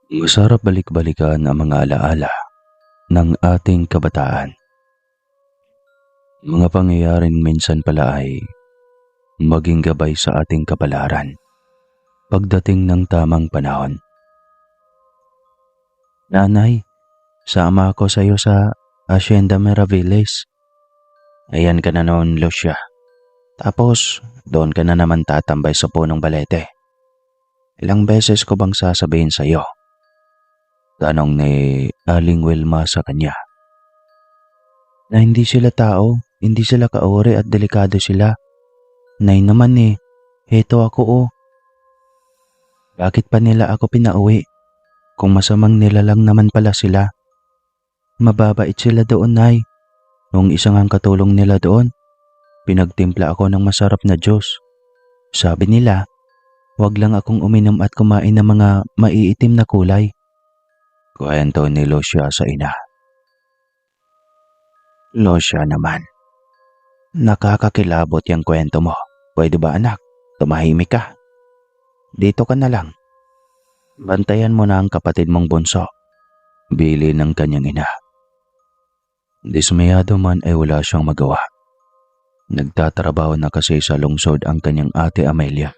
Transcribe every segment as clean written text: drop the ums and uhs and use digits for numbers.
Masarap balik-balikan ang mga alaala ng ating kabataan. Mga pangyayaring minsan pala ay maging gabay sa ating kapalaran pagdating ng tamang panahon. Nanay, sama ako sa iyo sa Hacienda Miraviles. Ayan ka na noon, Lucia. Tapos, doon ka na naman tatambay sa punong balete. Ilang beses ko bang sasabihin sa iyo? Tanong ni Aling Wilma sa kanya. Na hindi sila tao, hindi sila kaori at delikado sila. Nay naman heto ako Bakit pa nila ako pinauwi? Kung masamang nilalang naman pala sila. Mababait sila doon, Nay. Nung isang ang katulong nila doon, pinagtimpla ako ng masarap na juice. Sabi nila, wag lang akong uminom at kumain ng mga maiitim na kulay. Kwento ni Lucia sa ina. Lucia naman, nakakakilabot yung kwento mo. Pwede ba anak? Tumahimik ka. Dito ka na lang. Bantayan mo na ang kapatid mong bunso. Bili ng kanyang ina. Dismayado man ay wala siyang magawa. Nagtatrabaho na kasi sa lungsod ang kanyang ate Amelia.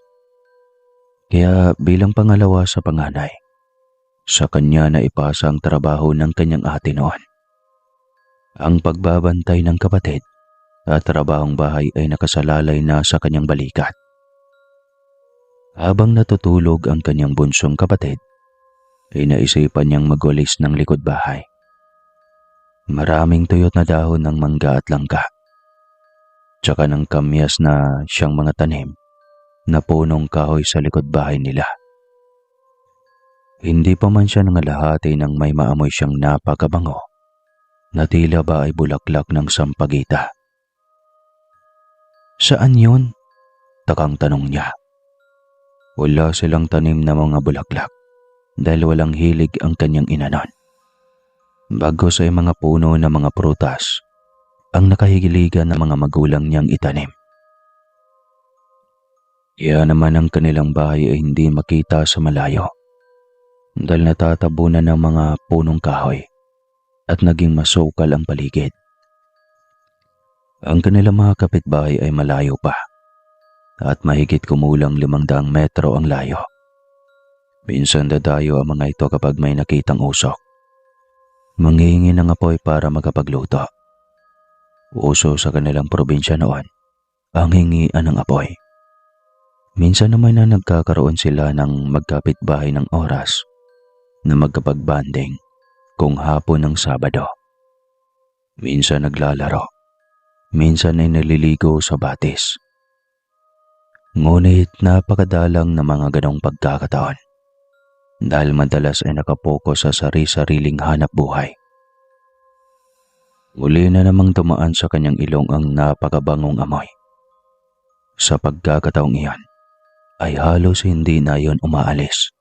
Kaya bilang pangalawa sa panganay, sa kanya na ipasa ang trabaho ng kanyang ate noon. Ang pagbabantay ng kapatid at trabahong bahay ay nakasalalay na sa kanyang balikat. Habang natutulog ang kanyang bunsong kapatid, ay naisipan niyang magwalis ng likod bahay. Maraming tuyot na dahon ng mangga at langka, tsaka ng kamyas na siyang mga tanim na punong kahoy sa likod bahay nila. Hindi pa man siya nangalahati nang may maamoy siyang napakabango na tila ba ay bulaklak ng sampagita. Saan yun? Takang tanong niya. Wala silang tanim na mga bulaklak dahil walang hilig ang kanyang ina nun. Bagos ay mga puno na mga prutas ang nakahigiligan ng mga magulang niyang itanim. Kaya naman ang kanilang bahay ay hindi makita sa malayo dahil natatabunan ng mga punong kahoy at naging masukal ang paligid. Ang kanilang mga kapitbahay ay malayo pa at mahigit kumulang 500 metro ang layo. Minsan dadayo ang mga ito kapag may nakitang usok. Manghihingi ng apoy para makapagluto. Uso sa kanilang probinsya noon ang hingian ng apoy. Minsan naman na nagkakaroon sila ng magkapitbahay ng oras na magkapag-banding kung hapon ng Sabado. Minsan naglalaro, minsan ay naliligo sa batis. Ngunit napakadalang na mga ganong pagkakataon dahil madalas ay nakapokus sa sari-sariling hanap buhay. Muli na namang dumaan sa kanyang ilong ang napakabangong amoy. Sa pagkakataong iyan, ay halos hindi na yon umaalis.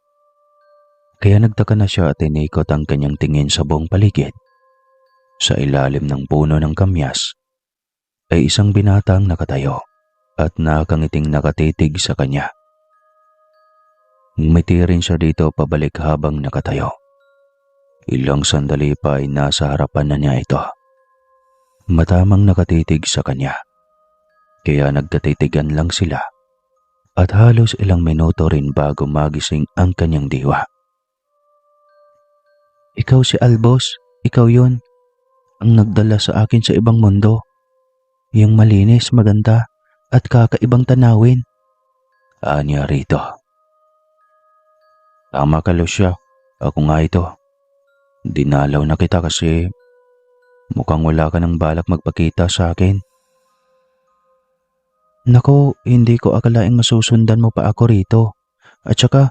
Kaya nagtaka na siya at inikot ang kanyang tingin sa buong paligid. Sa ilalim ng puno ng kamyas ay isang binatang nakatayo at nakangiting nakatitig sa kanya. Ngumiti rin siya dito pabalik habang nakatayo. Ilang sandali pa ay nasa harapan na niya ito. Matamang nakatitig sa kanya. Kaya nagkatitigan lang sila at halos ilang minuto rin bago magising ang kanyang diwa. Ikaw si Albos, ikaw yun. Ang nagdala sa akin sa ibang mundo. Yung malinis, maganda at kakaibang tanawin. Anya rito. Tama ka, Lucia. Ako nga ito. Dinalaw na kita kasi mukhang wala ka ng balak magpakita sa akin. Nako, hindi ko akalaing masusundan mo pa ako rito. At saka,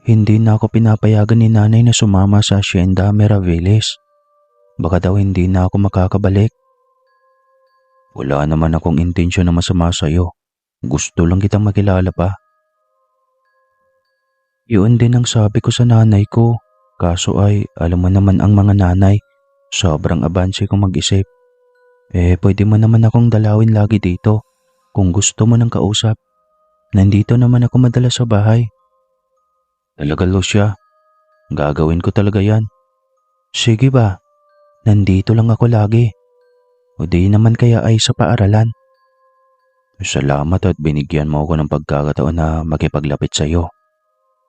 hindi na ako pinapayagan ni nanay na sumama sa Hacienda Miraviles. Baka daw hindi na ako makakabalik. Wala naman akong intensyon na masama sa'yo. Gusto lang kitang makilala pa. Yun din ang sabi ko sa nanay ko. Kaso ay, alam mo naman ang mga nanay, sobrang abanse kong mag-isip. Pwede mo naman akong dalawin lagi dito kung gusto mo ng kausap. Nandito naman ako madalas sa bahay. Talaga, Lucia? Gagawin ko talaga yan. Sige ba? Nandito lang ako lagi. O di naman kaya ay sa paaralan. Salamat at binigyan mo ako ng pagkakataon na makipaglapit sa iyo.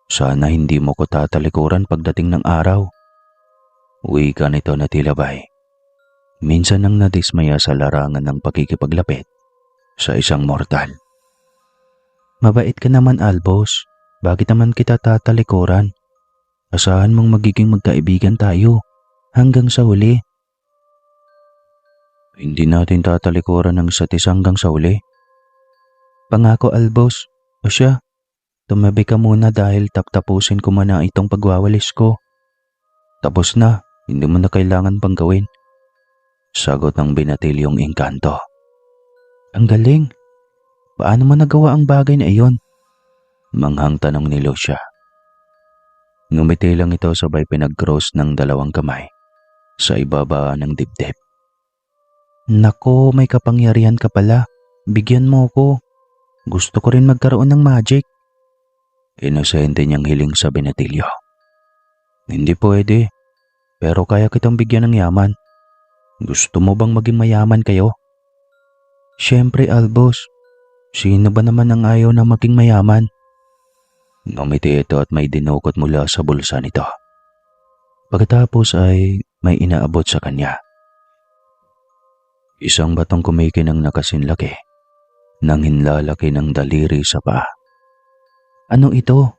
Sana hindi mo ko tatalikuran pagdating ng araw. Uwi ka nito na tilabay. Minsan nang nadismaya sa larangan ng pakikipaglapit sa isang mortal. Mabait ka naman, Albos. Bakit naman kita tatalikuran? Asahan mong magiging magkaibigan tayo hanggang sa huli. Hindi natin tatalikuran ng isa't isa hanggang sa huli. Pangako, Albos. O siya, tumabi ka muna dahil taptapusin ko muna itong pagwawalis ko. Tapos na, hindi mo na kailangan pang gawin. Sagot ng binatilyong engkanto. Ang galing. Paano mo nagawa ang bagay na iyon? Manghang tanong ni Lucia. Ngumiti lang ito sabay pinag-cross ng dalawang kamay sa ibaba ng dibdib. Nako, may kapangyarihan ka pala. Bigyan mo ko. Gusto ko rin magkaroon ng magic. Inosente niyang hiling sa binatilyo. Hindi pwede, pero kaya kitang bigyan ng yaman. Gusto mo bang maging mayaman kayo? Siyempre, Albos. Sino ba naman ang ayaw na maging mayaman? Ngumiti ito at may dinukot mula sa bulsa nito. Pagkatapos ay may inaabot sa kanya. Isang batong kumikinang nakasinlaki nang hinlalaki ng daliri sa paa. Ano ito?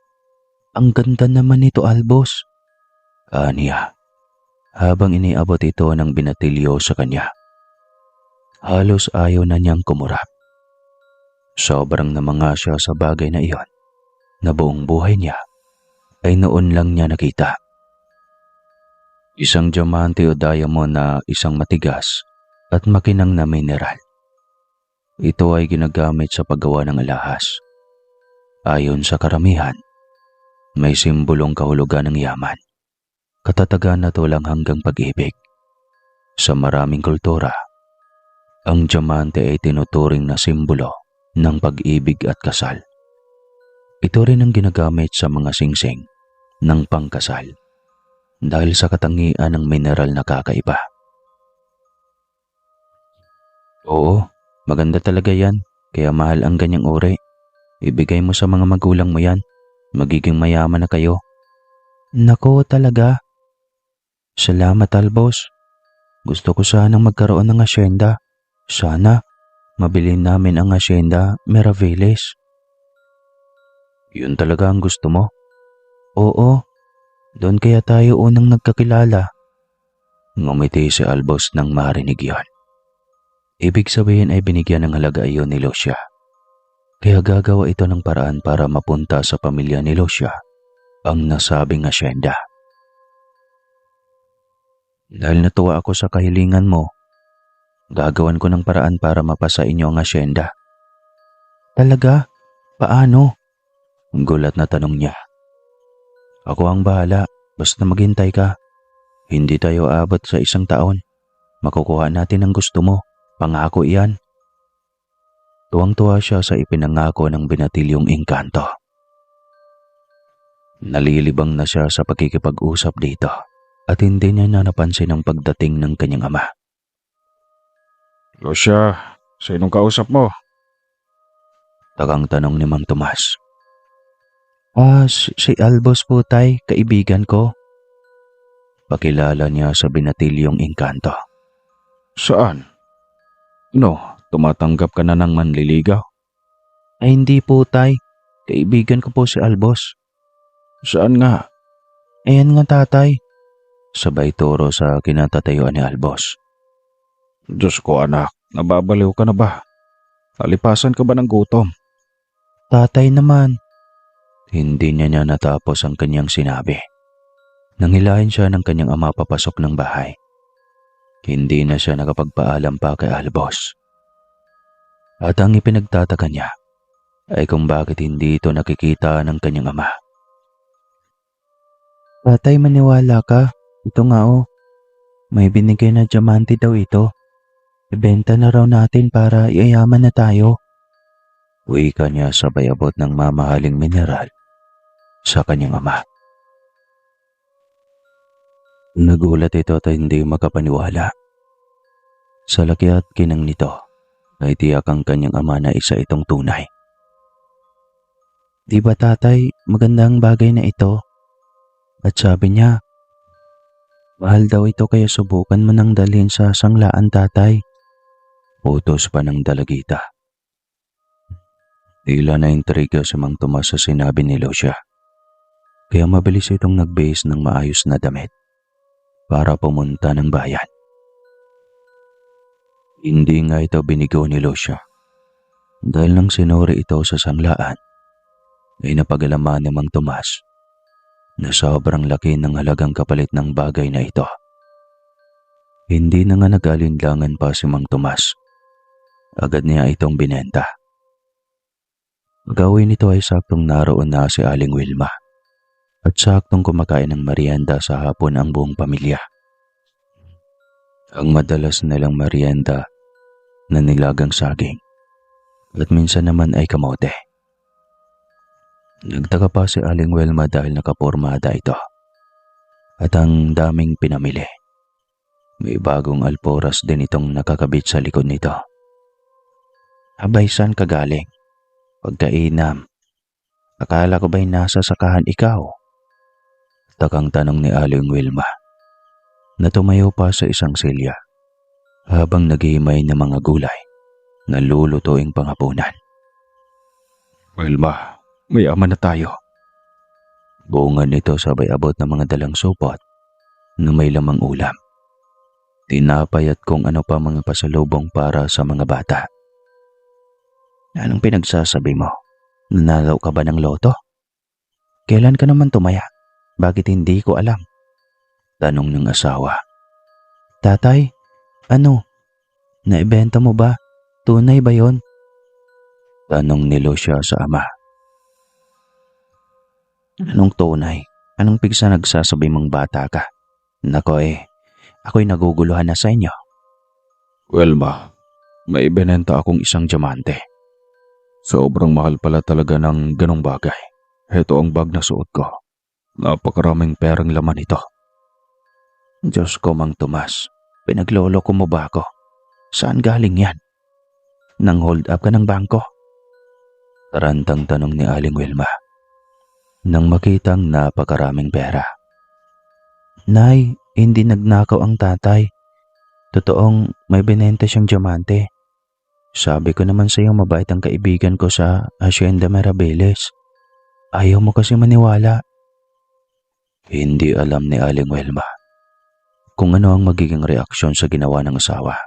Ang ganda naman nito, Albos. Aniya, habang iniabot ito ng binatilyo sa kanya. Halos ayaw na niyang kumurap. Sobrang namanga siya sa bagay na iyon na buong buhay niya ay noon lang niya nakita. Isang diamante o diamond na isang matigas at makinang na mineral. Ito ay ginagamit sa paggawa ng alahas. Ayon sa karamihan, may simbolong kahulugan ng yaman, katatagan na tulang hanggang pag-ibig. Sa maraming kultura, ang diamante ay tinuturing na simbolo ng pag-ibig at kasal. Ito rin ang ginagamit sa mga singsing ng pangkasal dahil sa katangian ng mineral na kakaiba. Oo, maganda talaga yan, kaya mahal ang ganyang uri. Ibigay mo sa mga magulang mo yan, magiging mayaman na kayo. Nako talaga. Salamat, Albos. Gusto ko sanang magkaroon ng asyenda. Sana mabili namin ang asyenda Miraviles. Yun talaga ang gusto mo? Oo, doon kaya tayo unang nagkakilala. Ngumiti si Albos nang marinig yon. Ibig sabihin ay binigyan ng halaga iyon ni Lucia. Kaya gagawa ito ng paraan para mapunta sa pamilya ni Lucia ang nasabing asyenda. Dahil natuwa ako sa kahilingan mo, gagawan ko ng paraan para mapasa inyo ang asyenda. Talaga? Paano? Gulat na tanong niya. Ako ang bahala, basta maghintay ka. Hindi tayo aabot sa 1 taon. Makukuha natin ang gusto mo, pangako iyan. Tuwang-tuwa siya sa ipinangako ng binatilyong engkanto. Nalilibang na siya sa pakikipag-usap dito at hindi niya na napansin ang pagdating ng kanyang ama. Lucia, sinong kausap mo? Tagang tanong ni Mang Tomas. Si Albos po tay, kaibigan ko. Pakilala niya sa binatilyong engkanto. Saan? No, tumatanggap ka na ng manliligaw? Ay hindi po tay, kaibigan ko po si Albos. Saan nga? Ayan nga tatay. Sabay turo sa kinatatayuan ni Albos. Diyos ko anak, nababaliw ka na ba? Talipasan ka ba ng gutom? Tatay naman. Hindi niya natapos ang kanyang sinabi. Nanghilahin siya ng kanyang ama papasok ng bahay. Hindi na siya nakapagpaalam pa kay Albos. At ang ipinagtataka niya ay kung bakit hindi ito nakikita ng kanyang ama. Tatay, maniwala ka. Ito nga may binigay na diamante daw ito. Ibenta na raw natin para iayaman na tayo. Wika niya sabay abot ng mamahaling mineral sa kanyang ama. Nagulat ito at hindi makapaniwala. Sa laki at kinang nito ay tiyak ang kanyang ama na isa itong tunay. Di ba tatay, magandang bagay na ito? At sabi niya, mahal daw ito kaya subukan mo nang dalhin sa sanglaan tatay. Utos pa ng dalagita. Tila na intriga si Mang Tomas sa sinabi ni Lucia. Kaya mabilis itong nagbihis ng maayos na damit para pumunta ng bayan. Hindi nga ito binigo ni Lucia. Dahil nang sinuri ito sa sanglaan, ay napag-alaman ni Mang Tomas na sobrang laki ng halagang kapalit ng bagay na ito. Hindi na nga nag-alinlangan pa si Mang Tomas. Agad niya itong binenta. Pag-uwi nito ay saktong naroon na si Aling Wilma at saktong kumakain ng merienda sa hapon ang buong pamilya. Ang madalas nilang merienda na nilagang saging at minsan naman ay kamote. Nagtaka pa si Aling Wilma dahil nakapormada ito at ang daming pinamili. May bagong alporas din itong nakakabit sa likod nito. Abay, saan ka galing? Pagkainam, akala ko ba'y nasa sakahan ikaw? Takang tanong ni Aling Wilma na tumayo pa sa isang silya habang naghihimay ng mga gulay na lulutuing panghapunan. Wilma, may ama na tayo. Bungan nito sabay abot ng mga dalang supot na may lamang ulam. Tinapay at kung ano pa mga pasalubong para sa mga bata. Anong pinagsasabi mo? Nanalo ka ba ng loto? Kailan ka naman tumaya? Bakit hindi ko alam? Tanong ng asawa. Tatay, ano? Naibenta mo ba? Tunay ba yon? Tanong ni Lucia sa ama. Anong tunay? Anong pigsa nagsasabi mong bata ka? Nako ako'y naguguluhan na sa inyo. Wilma, may ibinenta akong isang diamante. Sobrang mahal pala talaga ng ganong bagay. Heto ang bag na suot ko. Napakaraming perang laman ito. Diyos ko, Mang Tomas, pinagloloko mo ba ako? Saan galing yan? Nang hold up ka ng bangko? Tarantang tanong ni Aling Wilma nang makitang napakaraming pera. Nay, hindi nagnakaw ang tatay. Totoong may binenta siyang diamante. Sabi ko naman sa iyo mabait ang kaibigan ko sa Hacienda Mirabeles. Ayaw mo kasi maniwala. Hindi alam ni Aling Wilma kung ano ang magiging reaksyon sa ginawa ng asawa.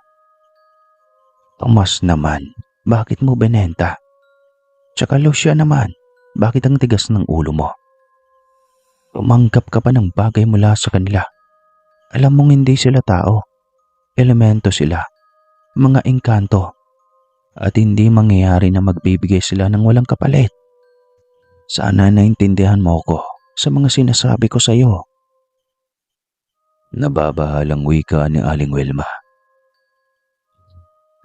Tomas naman, bakit mo binenta? Tsaka Lucia naman, bakit ang tigas ng ulo mo? Tumanggap ka pa ng bagay mula sa kanila. Alam mong hindi sila tao. Elemento sila, mga engkanto. At hindi mangyayari na magbibigay sila ng walang kapalit. Sana naintindihan mo ko sa mga sinasabi ko sa iyo. Nababahalang wika ni Aling Wilma.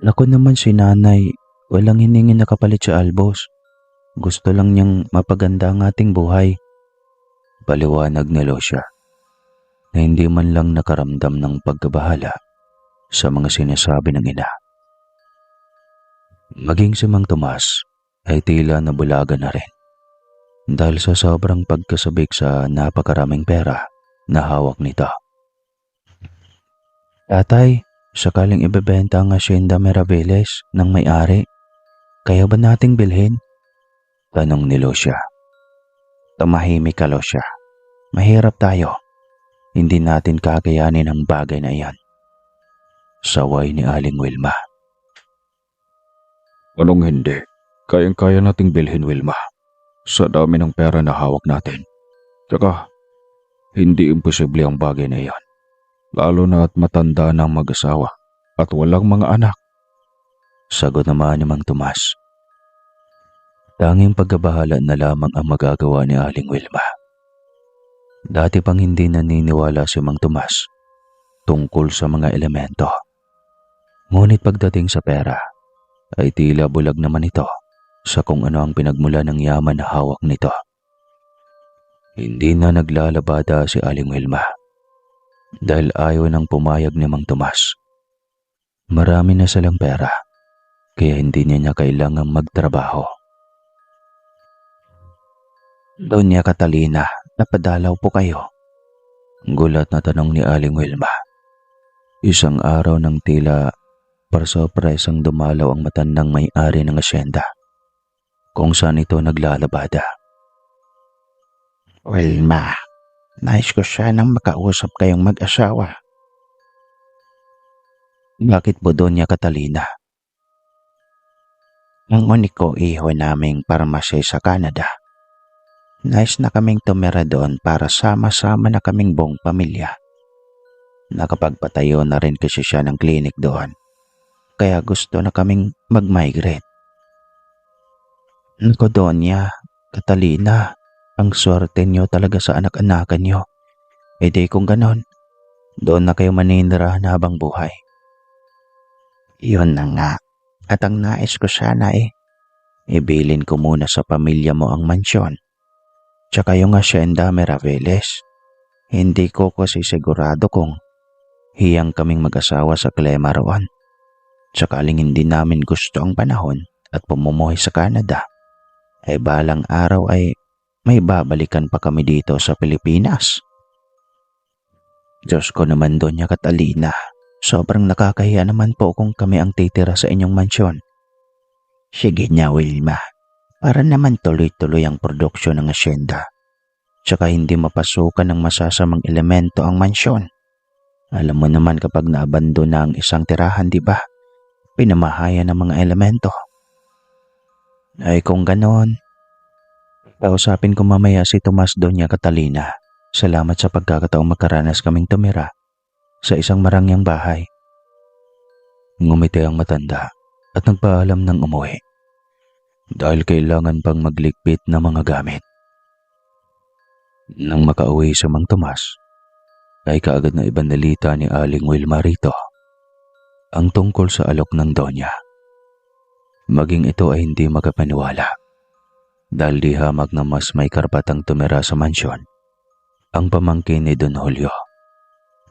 Naku naman si nanay, walang hiningi na kapalit sa albos. Gusto lang niyang mapaganda ang ating buhay. Paliwanag ni Lucia na hindi man lang nakaramdam ng pagkabahala sa mga sinasabi ng ina. Maging si Mang Tomas ay tila nabulaga na rin dahil sa sobrang pagkasabik sa napakaraming pera na hawak nito. Tatay, sakaling ibebenta ang Hacienda Mirabeles ng may-ari, kaya ba nating bilhin? Tanong ni Lucia. Tumahimik ka, Lucia. Mahirap tayo. Hindi natin kakayanin ang bagay na iyan. Saway ni Aling Wilma. Anong hindi? Kayang-kaya nating bilhin, Wilma. Sa dami ng pera na hawak natin. Tsaka, hindi imposible ang bagay na iyan. Lalo na at matanda ng mag-asawa at walang mga anak. Sagot naman ni Mang Tomas. Tanging pagkabahala na lamang ang magagawa ni Aling Wilma. Dati pang hindi naniniwala si Mang Tomas tungkol sa mga elemento. Ngunit pagdating sa pera, ay tila bulag naman ito sa kung ano ang pinagmula ng yaman na hawak nito. Hindi na naglalabada si Aling Wilma. dahil ayaw nang pumayag ni Mang Tomas. Marami na silang pera, kaya hindi niya kailangang magtrabaho. Doña Catalina, napadalaw po kayo? Gulat na tanong ni Aling Wilma. Isang araw ng tila parsurpresang dumalaw ang matandang may-ari ng asyenda, kung saan ito naglalabada. Wilma, nais ko sanang makausap kayong mag-asawa. Bakit po, Doña Catalina? Ang uniko iho naming parmasay sa Canada. Nais na kaming tumira doon para sama-sama na kaming buong pamilya. Nakapagpatayo na rin kasi siya ng clinic doon. Kaya gusto na kaming mag-migrate. Nako, Doña Catalina, ang swerte niyo talaga sa anak-anakan niyo. E di kung ganon, doon na kayo maninirahan habang buhay. Iyon na nga. At ang nais ko sana ibilin ko muna sa pamilya mo ang mansyon. Tsaka yung Hacienda Miraveles. Hindi ko kasi sigurado kung hiyang kaming mag-asawa sa Clema roon. Sakaling hindi namin gusto ang panahon at pumumuhay sa Canada, ay balang araw ay may babalikan pa kami dito sa Pilipinas. Diyos ko naman, Doña Catalina. Sobrang nakakahiya naman po kung kami ang titira sa inyong mansyon. Sige na, Wilma. Para naman tuloy-tuloy ang produksyon ng asyenda. Tsaka hindi mapasukan ng masasamang elemento ang mansyon. Alam mo naman kapag naabandon na ang isang tirahan, di ba? Pinamahayan ng mga elemento. Ay kung ganon, kausapin ko mamaya si Tomas, Doña Catalina. Salamat sa pagkakataong makaranas kaming tumira sa isang marangyang bahay. Ngumiti ang matanda at nagpaalam ng umuwi dahil kailangan pang magligpit ng mga gamit. Nang makauwi sa Mang Tomas, ay kaagad na ibanalita ni Aling Wilma rito ang tungkol sa alok ng Donya. Maging ito ay hindi makapaniwala dahil di hamak na mas may karapatang tumira sa mansyon ang pamangkin ni Don Julio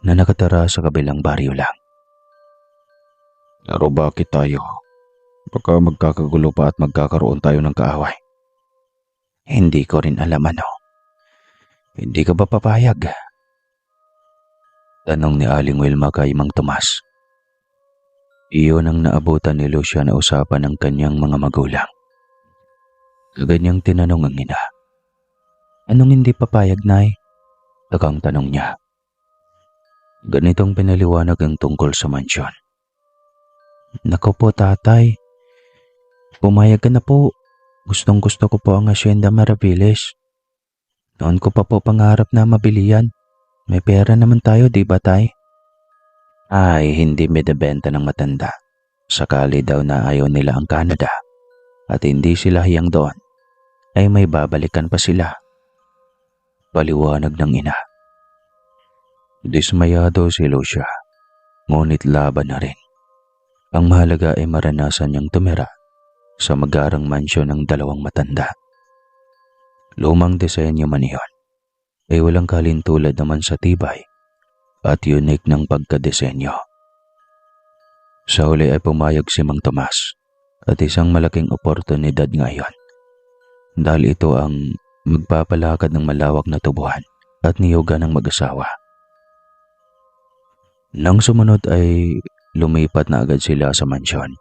na nakatara sa kabilang baryo lang. Pero bakit tayo? Baka magkakagulo pa at magkakaroon tayo ng kaaway. Hindi ko rin alam ano. Hindi ka ba papayag? Tanong ni Aling Wilma kay Mang Tomas. Iyon ang naabutan ni Lucia na usapan ng kanyang mga magulang. Kaganyang tinanong ang ina. Anong hindi papayag, Nay? Takang tanong niya. Ganitong pinaliwanag ang tungkol sa mansyon. Nako po, tatay. Pumayag ka na po. Gustong gusto ko po ang Hacienda Miraveles. Noon ko pa po pangarap na mabili yan. May pera naman tayo, di ba, tay? Ay, hindi binebenta ng matanda. Sakali daw na ayaw nila ang Canada at hindi sila hiyang doon, ay may babalikan pa sila. Paliwanag ng ina. Dismayado si Lucia, ngunit laban na rin. Ang mahalaga ay maranasan niyang tumira sa magarang mansyon ng dalawang matanda. Lumang disenyo man iyon, ay walang kalintulad naman sa tibay at unique ng pagkadesenyo. Sa huli ay pumayag si Mang Tomas at isang malaking oportunidad ngayon dahil ito ang magpapalakad ng malawak na tubuhan at niyugan ng mag-asawa. Nang sumunod ay lumipat na agad sila sa mansyon.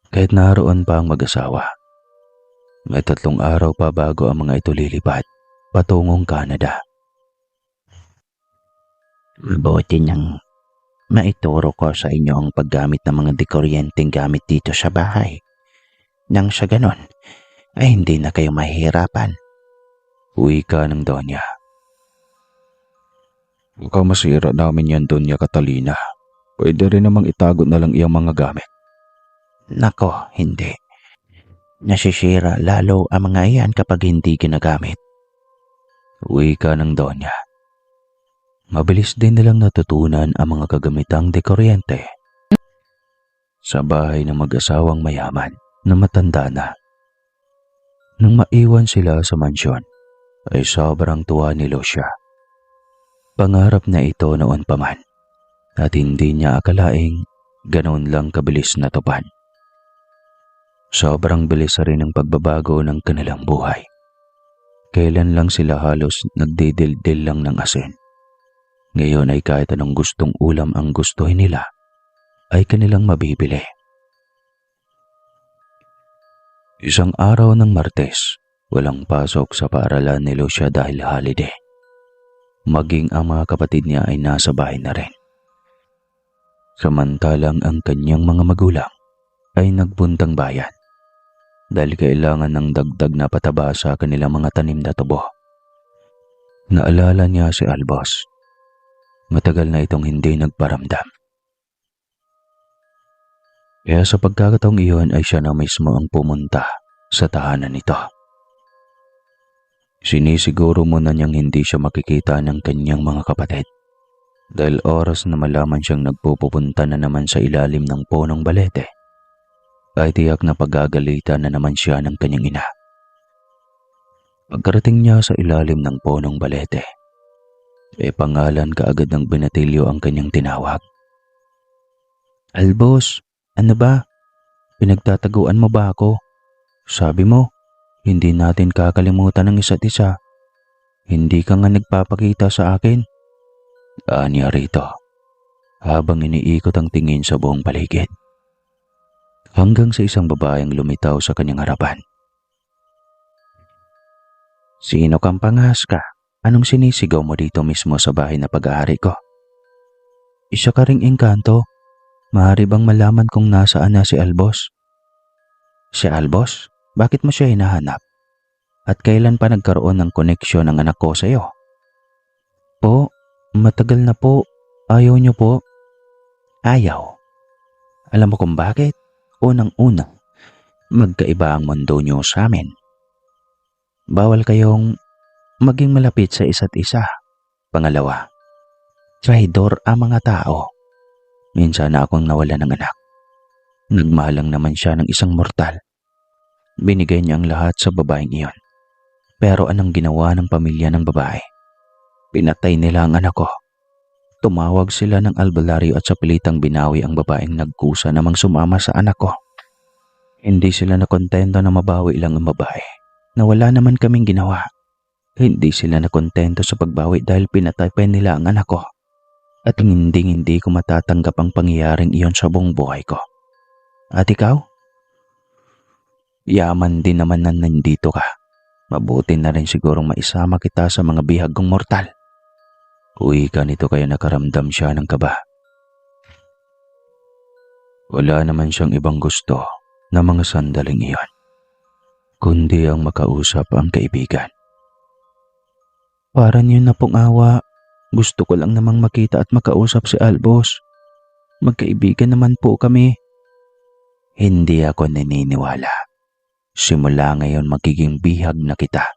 Kahit naroon pa ang mag-asawa, may 3 araw pa bago ang mga ito lilipat patungong Canada. Mabuti niyang maituro ko sa inyo ang paggamit ng mga dekuryenteng gamit dito sa bahay. Nang sa ganon, ay hindi na kayo mahihirapan. Wika ng Donya. Baka masira namin yan, Doña Catalina. Pwede rin namang itago na lang iyang mga gamit. Nako, hindi. Nasisira lalo ang mga iyan kapag hindi ginagamit. Wika ng Donya. Mabilis din nilang natutunan ang mga kagamitang dekuryente sa bahay ng mag-asawang mayaman na matanda na. Nang maiwan sila sa mansyon, ay sobrang tuwa ni Lucia. Pangarap na ito noon pa man at hindi niya akalaing ganoon lang kabilis natupad. Sobrang bilis rin ang pagbabago ng kanilang buhay. Kailan lang sila halos nagdidildil lang ng asin. Ngayon ay kahit anong gustong ulam ang gustuhin nila ay kanilang mabibili. Isang araw ng Martes, walang pasok sa paaralan ni Lucia dahil holiday. Maging ang mga kapatid niya ay nasa bahay na rin. Samantalang ang kanyang mga magulang ay nagpuntang bayan dahil kailangan ng dagdag na pataba sa kanilang mga tanim na tubo. Naalala niya si Albos. Matagal na itong hindi nagparamdam. Kaya sa pagkakataong iyon ay siya na mismo ang pumunta sa tahanan nito. Sinisiguro muna niyang hindi siya makikita ng kanyang mga kapatid dahil oras na malaman siyang nagpupunta na naman sa ilalim ng punong balete ay tiyak na pagagalitan na naman siya ng kanyang ina. Pagkarating niya sa ilalim ng punong balete, pangalan kaagad ng binatilyo ang kanyang tinawag. Albos, ano ba? Pinagtataguan mo ba ako? Sabi mo, hindi natin kakalimutan ng isa't isa. Hindi ka nga nagpapakita sa akin. Anya rito, habang iniikot ang tingin sa buong paligid. Hanggang sa isang babaeng lumitaw sa kanyang harapan. Sino kang pangas ka? Anong sinisigaw mo dito mismo sa bahay na pag-aari ko? Isa ka ring engkanto. Maaari bang malaman kung nasaan na si Albos? Si Albos? Bakit mo siya hinahanap? At kailan pa nagkaroon ng koneksyon ang anak ko sa iyo? Po, matagal na po. Ayaw niyo po. Ayaw? Alam mo kung bakit? Unang-una, magkaiba ang mundo niyo sa amin. Bawal kayong maging malapit sa isa't isa. Pangalawa, traidor ang mga tao. Minsan na akong nawala ng anak. Nagmahal lang naman siya ng isang mortal. Binigay niya ang lahat sa babaeng iyon. Pero anong ginawa ng pamilya ng babae? Pinatay nila ang anak ko. Tumawag sila ng albularyo at sa pilitang binawi ang babaeng nagkusa namang sumama sa anak ko. Hindi sila nakontento na mabawi lang ang babae na wala naman kaming ginawa. Hindi sila nakontento sa pagbawi dahil pinatay pa nila ang anak ko. At hindi ko matatanggap ang pangyayaring iyon sa buong buhay ko. At ikaw? Yaman din naman na nandito ka. Mabuti na rin sigurong maisama kita sa mga bihag kong mortal. Uwi ka nito kaya nakaramdam siya ng kaba. Wala naman siyang ibang gusto na mga sandaling iyon, kundi ang makausap ang kaibigan. Para niyo na pong awa. Gusto ko lang namang makita at makausap si Albos. Magkaibigan naman po kami. Hindi ako naniniwala. Simula ngayon magiging bihag na kita.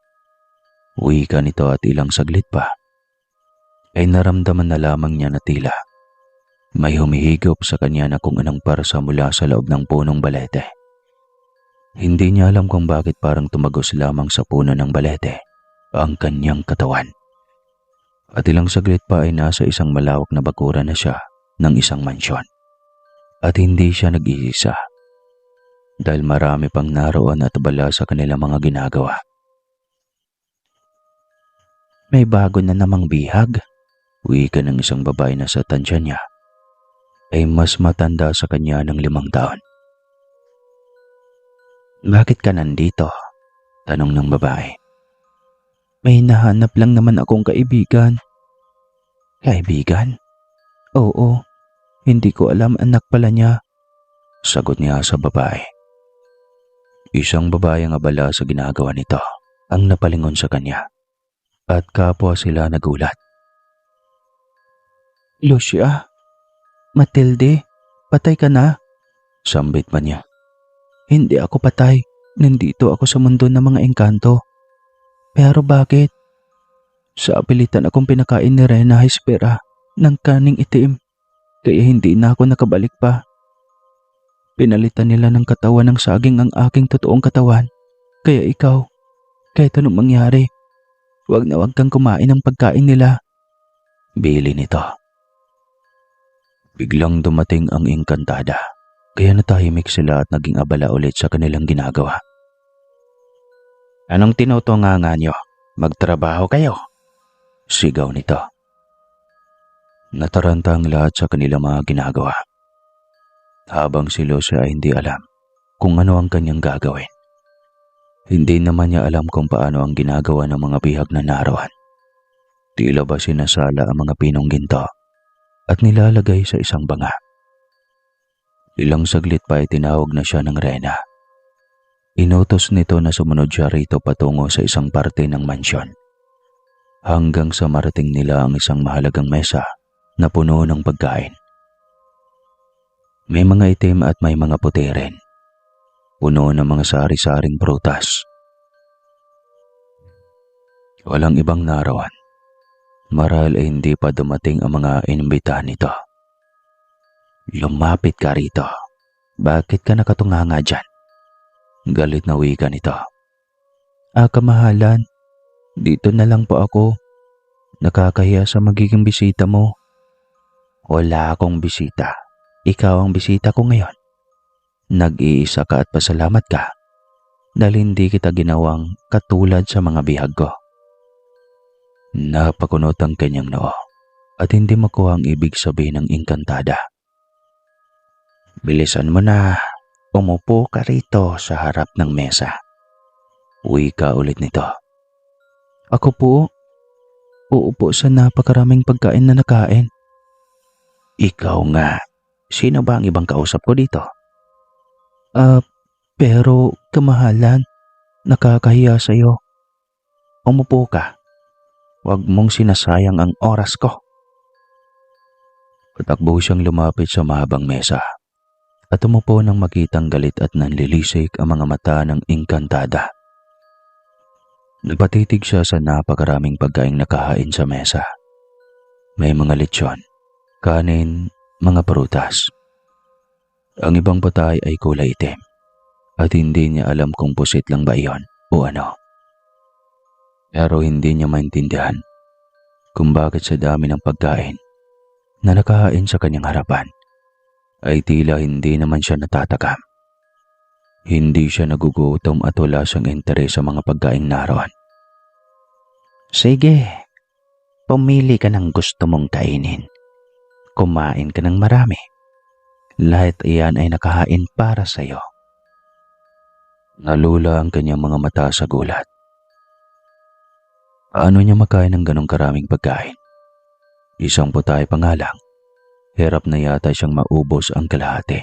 Uwi ka nito at ilang saglit pa ay naramdaman na lamang niya na tila may humihigop sa kanya na kung anong parsa mula sa loob ng punong balete. Hindi niya alam kung bakit parang tumagos lamang sa puno ng balete ang kanyang katawan. At ilang saglit pa ay nasa isang malawak na bakuran na siya ng isang mansyon. At hindi siya nag-iisa dahil marami pang naroon at abala sa kanilang mga ginagawa. May bago na namang bihag. Wika ng isang babae na sa tansya niya ay mas matanda sa kanya ng 5 taon. Bakit ka nandito? Tanong ng babae. May nahanap lang naman akong kaibigan. Kaibigan? Oo, hindi ko alam anak pala niya. Sagot niya sa babae. Isang babaeng abala sa ginagawa nito ang napalingon sa kanya at kapwa sila nagulat. Lucia, Matilde, patay ka na? Sambit pa niya. Hindi ako patay. Nandito ako sa mundo ng mga engkanto. Pero bakit? Sa apilitan akong pinakain ni Rena Hespera ng kaning itim. Kaya hindi na ako nakabalik pa. Pinalitan nila ng katawan ng saging ang aking totoong katawan. Kaya ikaw, kahit anong mangyari, huwag na huwag kang kumain ng pagkain nila. Bili nito. Biglang dumating ang engkantada, kaya natahimik sila at naging abala ulit sa kanilang ginagawa. Anong tinutunganga nyo? Magtrabaho kayo. Sigaw nito. Nataranta ang lahat sa kanilang mga ginagawa. Habang si Lucia ay hindi alam kung ano ang kanyang gagawin. Hindi naman niya alam kung paano ang ginagawa ng mga bihag na naroon. Tila ba sinasala ang mga pinong ginto at nilalagay sa isang banga. Ilang saglit pa ay tinawag na siya ng reyna. Inutos nito na sumunod siya rito patungo sa isang parte ng mansyon. Hanggang sa marating nila ang isang mahalagang mesa na puno ng pagkain. May mga itim at may mga puti rin. Puno ng mga sari-saring prutas. Walang ibang naroon. Marahil ay hindi pa dumating ang mga inimbitahan nito. Lumapit ka rito. Bakit ka nakatunganga dyan? Galit na wika nito. Kamahalan, dito na lang po ako. Nakakahiya sa magiging bisita mo. Wala akong bisita. Ikaw ang bisita ko ngayon. Nag-iisa ka at pasalamat ka dahil hindi kita ginawang katulad sa mga bihag ko. Napakunot ang kanyang noo at hindi makuha ang ibig sabihin ng engkantada. Bilisan mo na. Umupo ka rito sa harap ng mesa. Wika ulit nito. Ako po, uupo sa napakaraming pagkain na nakain. Ikaw nga, sino ba ang ibang kausap ko dito? Pero kamahalan, nakakahiya sa'yo. Umupo ka. Huwag mong sinasayang ang oras ko. Patakbo siyang lumapit sa mahabang mesa at umupo nang makitang galit at nanlilisik ang mga mata ng engkantada. Napatitig siya sa napakaraming pagkaing nakahain sa mesa. May mga lechon, kanin, mga prutas. Ang ibang patay ay kulay itim at hindi niya alam kung pusit lang ba iyon o ano. Pero hindi niya maintindihan kung bakit sa dami ng pagkain na nakahain sa kanyang harapan ay tila hindi naman siya natatakam. Hindi siya nagugutom at wala siyang interes sa mga pagkain naroon. Sige, pumili ka ng gusto mong kainin. Kumain ka ng marami. Lahat iyan ay nakahain para sa'yo. Nalula ang kanyang mga mata sa gulat. Paano niya makain ng ganong karaming pagkain? Isang putay pa nga lang. Hirap na yata siyang maubos ang kalahati.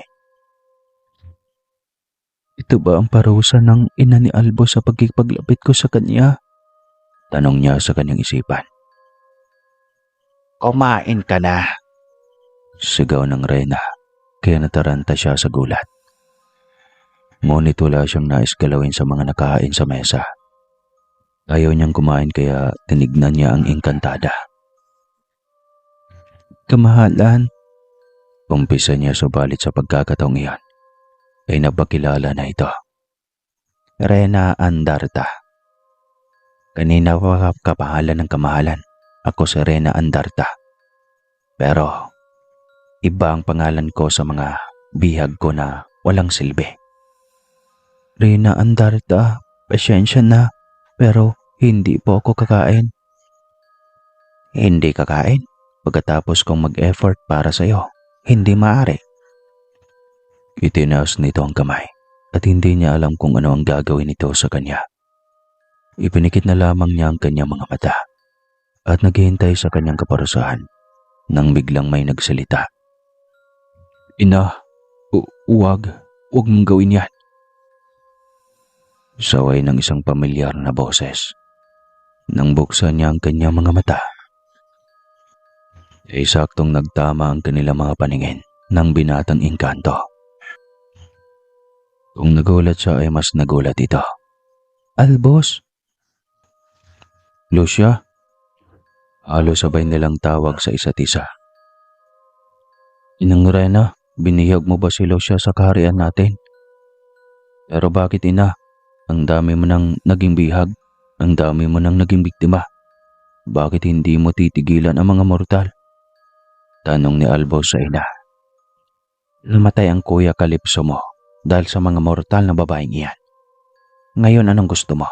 Ito ba ang parusa ng ina ni Albo sa pagkipaglapit ko sa kanya? Tanong niya sa kanyang isipan. Kumain ka na. Sigaw ng reyna, kaya nataranta siya sa gulat. Ngunit wala siyang nais galawin sa mga nakahain sa mesa. Ayaw niyang kumain kaya tinignan niya ang engkantada. Kamahalan, Umpisa niya subalit sa pagkakataong iyan ay napakilala na ito. Reyna Andarta. Kanina pa kapangalan ng kamahalan. Ako si Reyna Andarta. Pero iba ang pangalan ko sa mga bihag ko na walang silbi. Reyna Andarta, pasensya na, pero hindi po ako kakain. Hindi kakain? Pagkatapos kong mag-effort para sa'yo, hindi maaari. Itinaas nito ang kamay at hindi niya alam kung ano ang gagawin nito sa kanya. Ipinikit na lamang niya ang kanyang mga mata at naghihintay sa kanyang kaparusahan nang biglang may nagsalita. Ina, huwag mong gawin yan. Saway ng isang pamilyar na boses. Nang buksan niya ang kanyang mga mata, ay saktong nagtama ang kanilang mga paningin ng binatang engkanto. Kung nagulat siya ay mas nagulat ito. Albos? Lucia? Halos sabay nilang tawag sa isa't isa. Inang Reyna, binihag mo ba si Lucia sa kaharian natin? Pero bakit ina? Ang dami mo nang naging bihag, ang dami mo nang naging biktima. Bakit hindi mo titigilan ang mga mortal? Tanong ni Albos sa ina. Namatay ang Kuya Kalipso mo dahil sa mga mortal na babaeng iyan. Ngayon anong gusto mo?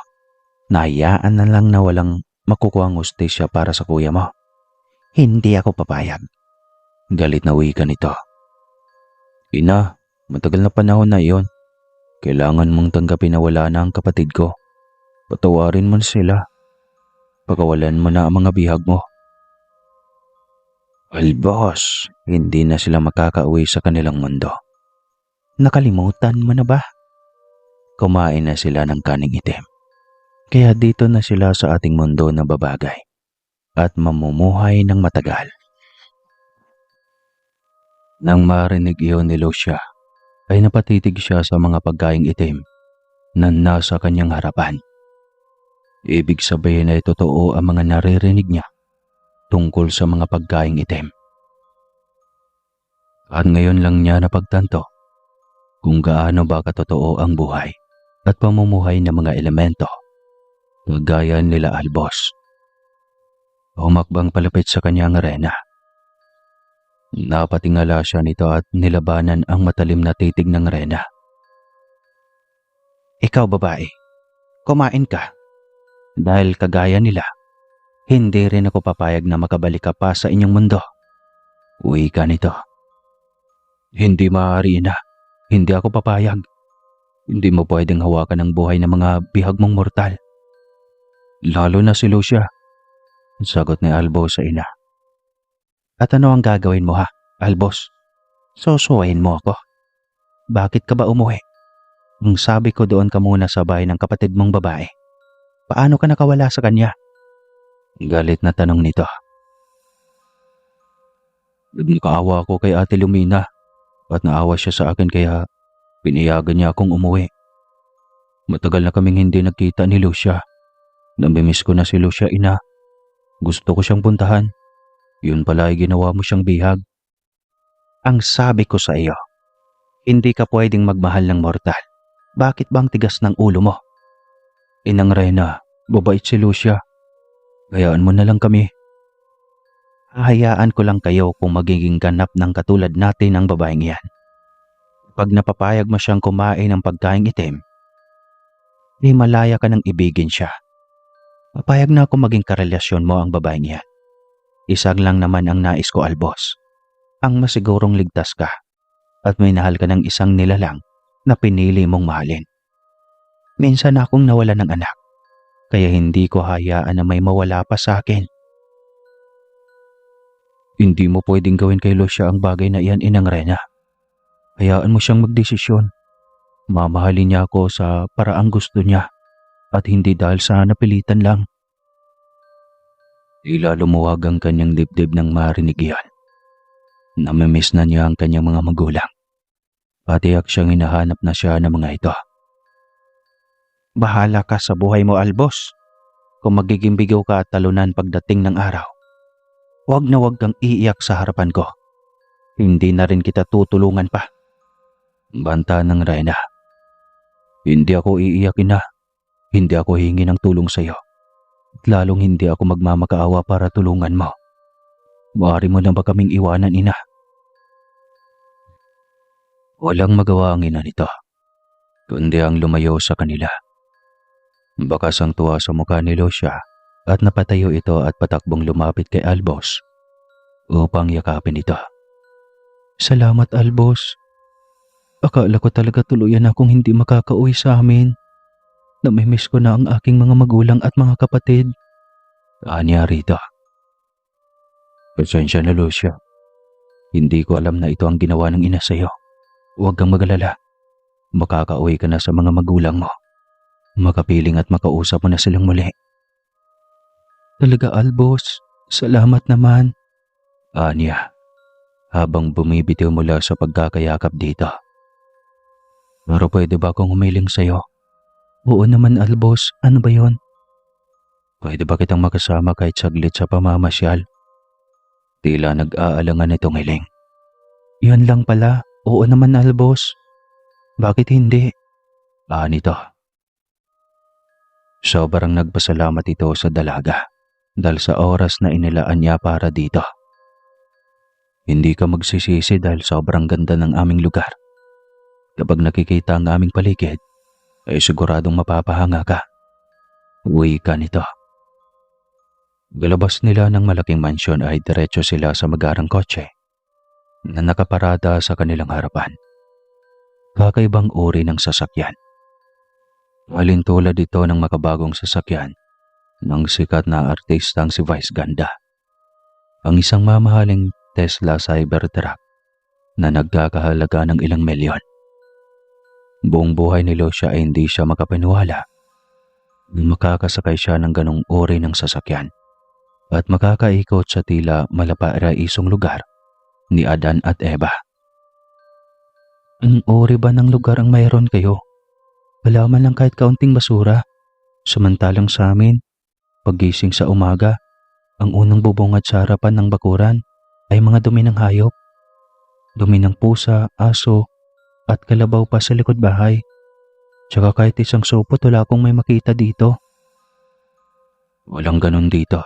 Nahayaan na lang na walang makukuha ang hustisya para sa kuya mo. Hindi ako papayag. Galit na wika nito. Ina, matagal na panahon na iyon. Kailangan mong tanggapin na wala na ang kapatid ko. Patawarin mo na sila. Pakawalan mo na ang mga bihag mo. Albos, Hindi na sila makakauwi sa kanilang mundo. nakalimutan mo na ba? Kumain na sila ng kaning itim. Kaya dito na sila sa ating mundo na babagay at mamumuhay ng matagal. Nang marinig iyon ni Lucia, ay napatitig siya sa mga pagkaing itim na nasa kanyang harapan. Ibig sabihin ay totoo ang mga naririnig niya tungkol sa mga pagkaing itim. At ngayon lang niya napagtanto kung gaano ba katotoo ang buhay at pamumuhay ng mga elemento kagaya nila Albos. Humakbang palapit sa kanyang arena. Napatingala siya nito at nilabanan ang matalim na titig ng rena. Ikaw babae, kumain ka. Dahil kagaya nila, hindi rin ako papayag na makabalik ka pa sa inyong mundo. Uwi ka nito. Hindi maaari na. Hindi ako papayag. Hindi mo pwedeng hawakan ang buhay ng mga bihag mong mortal. Lalo na si Lucia. Sagot ni Albos sa ina. At ano ang gagawin mo ha, Albos? Sosuwayin mo ako. Bakit ka ba umuwi? Ang sabi ko doon ka muna sa bahay ng kapatid mong babae. Paano ka nakawala sa kanya? Galit na tanong nito. Nagmakaawa ako kay Ate Lumina at naawa siya sa akin kaya pinayagan niya akong umuwi. Matagal na kaming hindi nagkita ni Lucia. Namimiss ko na si Lucia, ina. Gusto ko siyang puntahan. Yun pala ay ginawa mo siyang bihag. Ang sabi ko sa iyo, hindi ka pwedeng magmahal ng mortal. Bakit bang tigas ng ulo mo? Inang Rena, babait si Lucia. Hayaan mo na lang kami. Hahayaan ko lang kayo kung magiging ganap ng katulad natin ang babaeng yan. Pag napapayag mo siyang kumain ng pagkaing itim, di malaya ka nang ibigin siya. Papayag na ako maging karelasyon mo ang babaeng yan. Isang lang naman ang nais ko, Albos. Ang masigurong ligtas ka at may nahal ka ng isang nilalang na pinili mong mahalin. Minsan akong nawala ng anak, kaya hindi ko hayaan na may mawala pa sa akin. Hindi mo pwedeng gawin kay Lucia ang bagay na iyan, Inang Rena. Hayaan mo siyang magdesisyon. Mamahalin niya ako sa paraang gusto niya at hindi dahil sa napilitan lang. Tila lumuwag ang kanyang dibdib nang marinig iyan. Namimiss na niya ang kanyang mga magulang. Patiyak siyang hinahanap na siya ng mga ito. Bahala ka sa buhay mo, Albos. Kung magiging bigaw ka at talunan pagdating ng araw, huwag na huwag kang iiyak sa harapan ko. Hindi na rin kita tutulungan pa. Banta ng Rena. Hindi ako iiyakin na. Hindi ako hingi ng tulong sa iyo. At lalong hindi ako magmamakaawa para tulungan mo. Maaari mo na ba kaming iwanan, ina? Walang magawa ang ina nito, kundi ang lumayo sa kanila. Bakas ang tuwa sa mukha ni Lucia at napatayo ito at patakbong lumapit kay Albos upang yakapin ito. Salamat, Albos. Akala ko talaga tuluyan akong hindi makakauwi sa amin. Namimiss ko na ang aking mga magulang at mga kapatid. Anya rito. Pasensya na, Lucia. Hindi ko alam na ito ang ginawa ng ina sa iyo. Huwag kang magalala. Makakauwi ka na sa mga magulang mo. Makapiling at makausap mo na silang muli. Talaga, Albos. Salamat naman. Anya, habang bumibitiw mula sa pagkakayakap dito. Pero pwede ba akong humiling sa iyo? Oo naman, Albos. Ano ba yon? Pwede ba kitang makasama kahit saglit sa pamamasyal? Tila nag-aalangan itong hiling. Yan lang pala. Oo naman, Albos. Bakit hindi? Nito. Sobrang nagpasalamat ito sa dalaga dahil sa oras na inilaan niya para dito. Hindi ka magsisisi dahil sobrang ganda ng aming lugar. Kapag nakikita ang aming paligid, ay siguradong mapapahanga ka. Uwi ka nito. Galabas nila ng malaking mansyon ay diretso sila sa magarang kotse na nakaparada sa kanilang harapan. Kakaibang uri ng sasakyan. Alintulad ito ng makabagong sasakyan ng sikat na artistang si Vice Ganda. Ang isang mamahaling Tesla Cybertruck na nagkakahalaga ng ilang milyon. Buong buhay ni Lucia ay hindi siya makapaniwala na makakasakay siya ng ganong uri ng sasakyan at makakaikot sa tila malaparaisong lugar ni Adan at Eva. Anong uri ba ng lugar ang mayroon kayo? Wala man lang kahit kaunting basura. Samantalang sa amin, paggising sa umaga, ang unang bubungad sa harapan ng bakuran ay mga dumi ng hayop. Dumi ng pusa, aso, at kalabaw pa sa likod bahay. Tsaka kahit isang supot wala akong may makita dito. Walang ganun dito.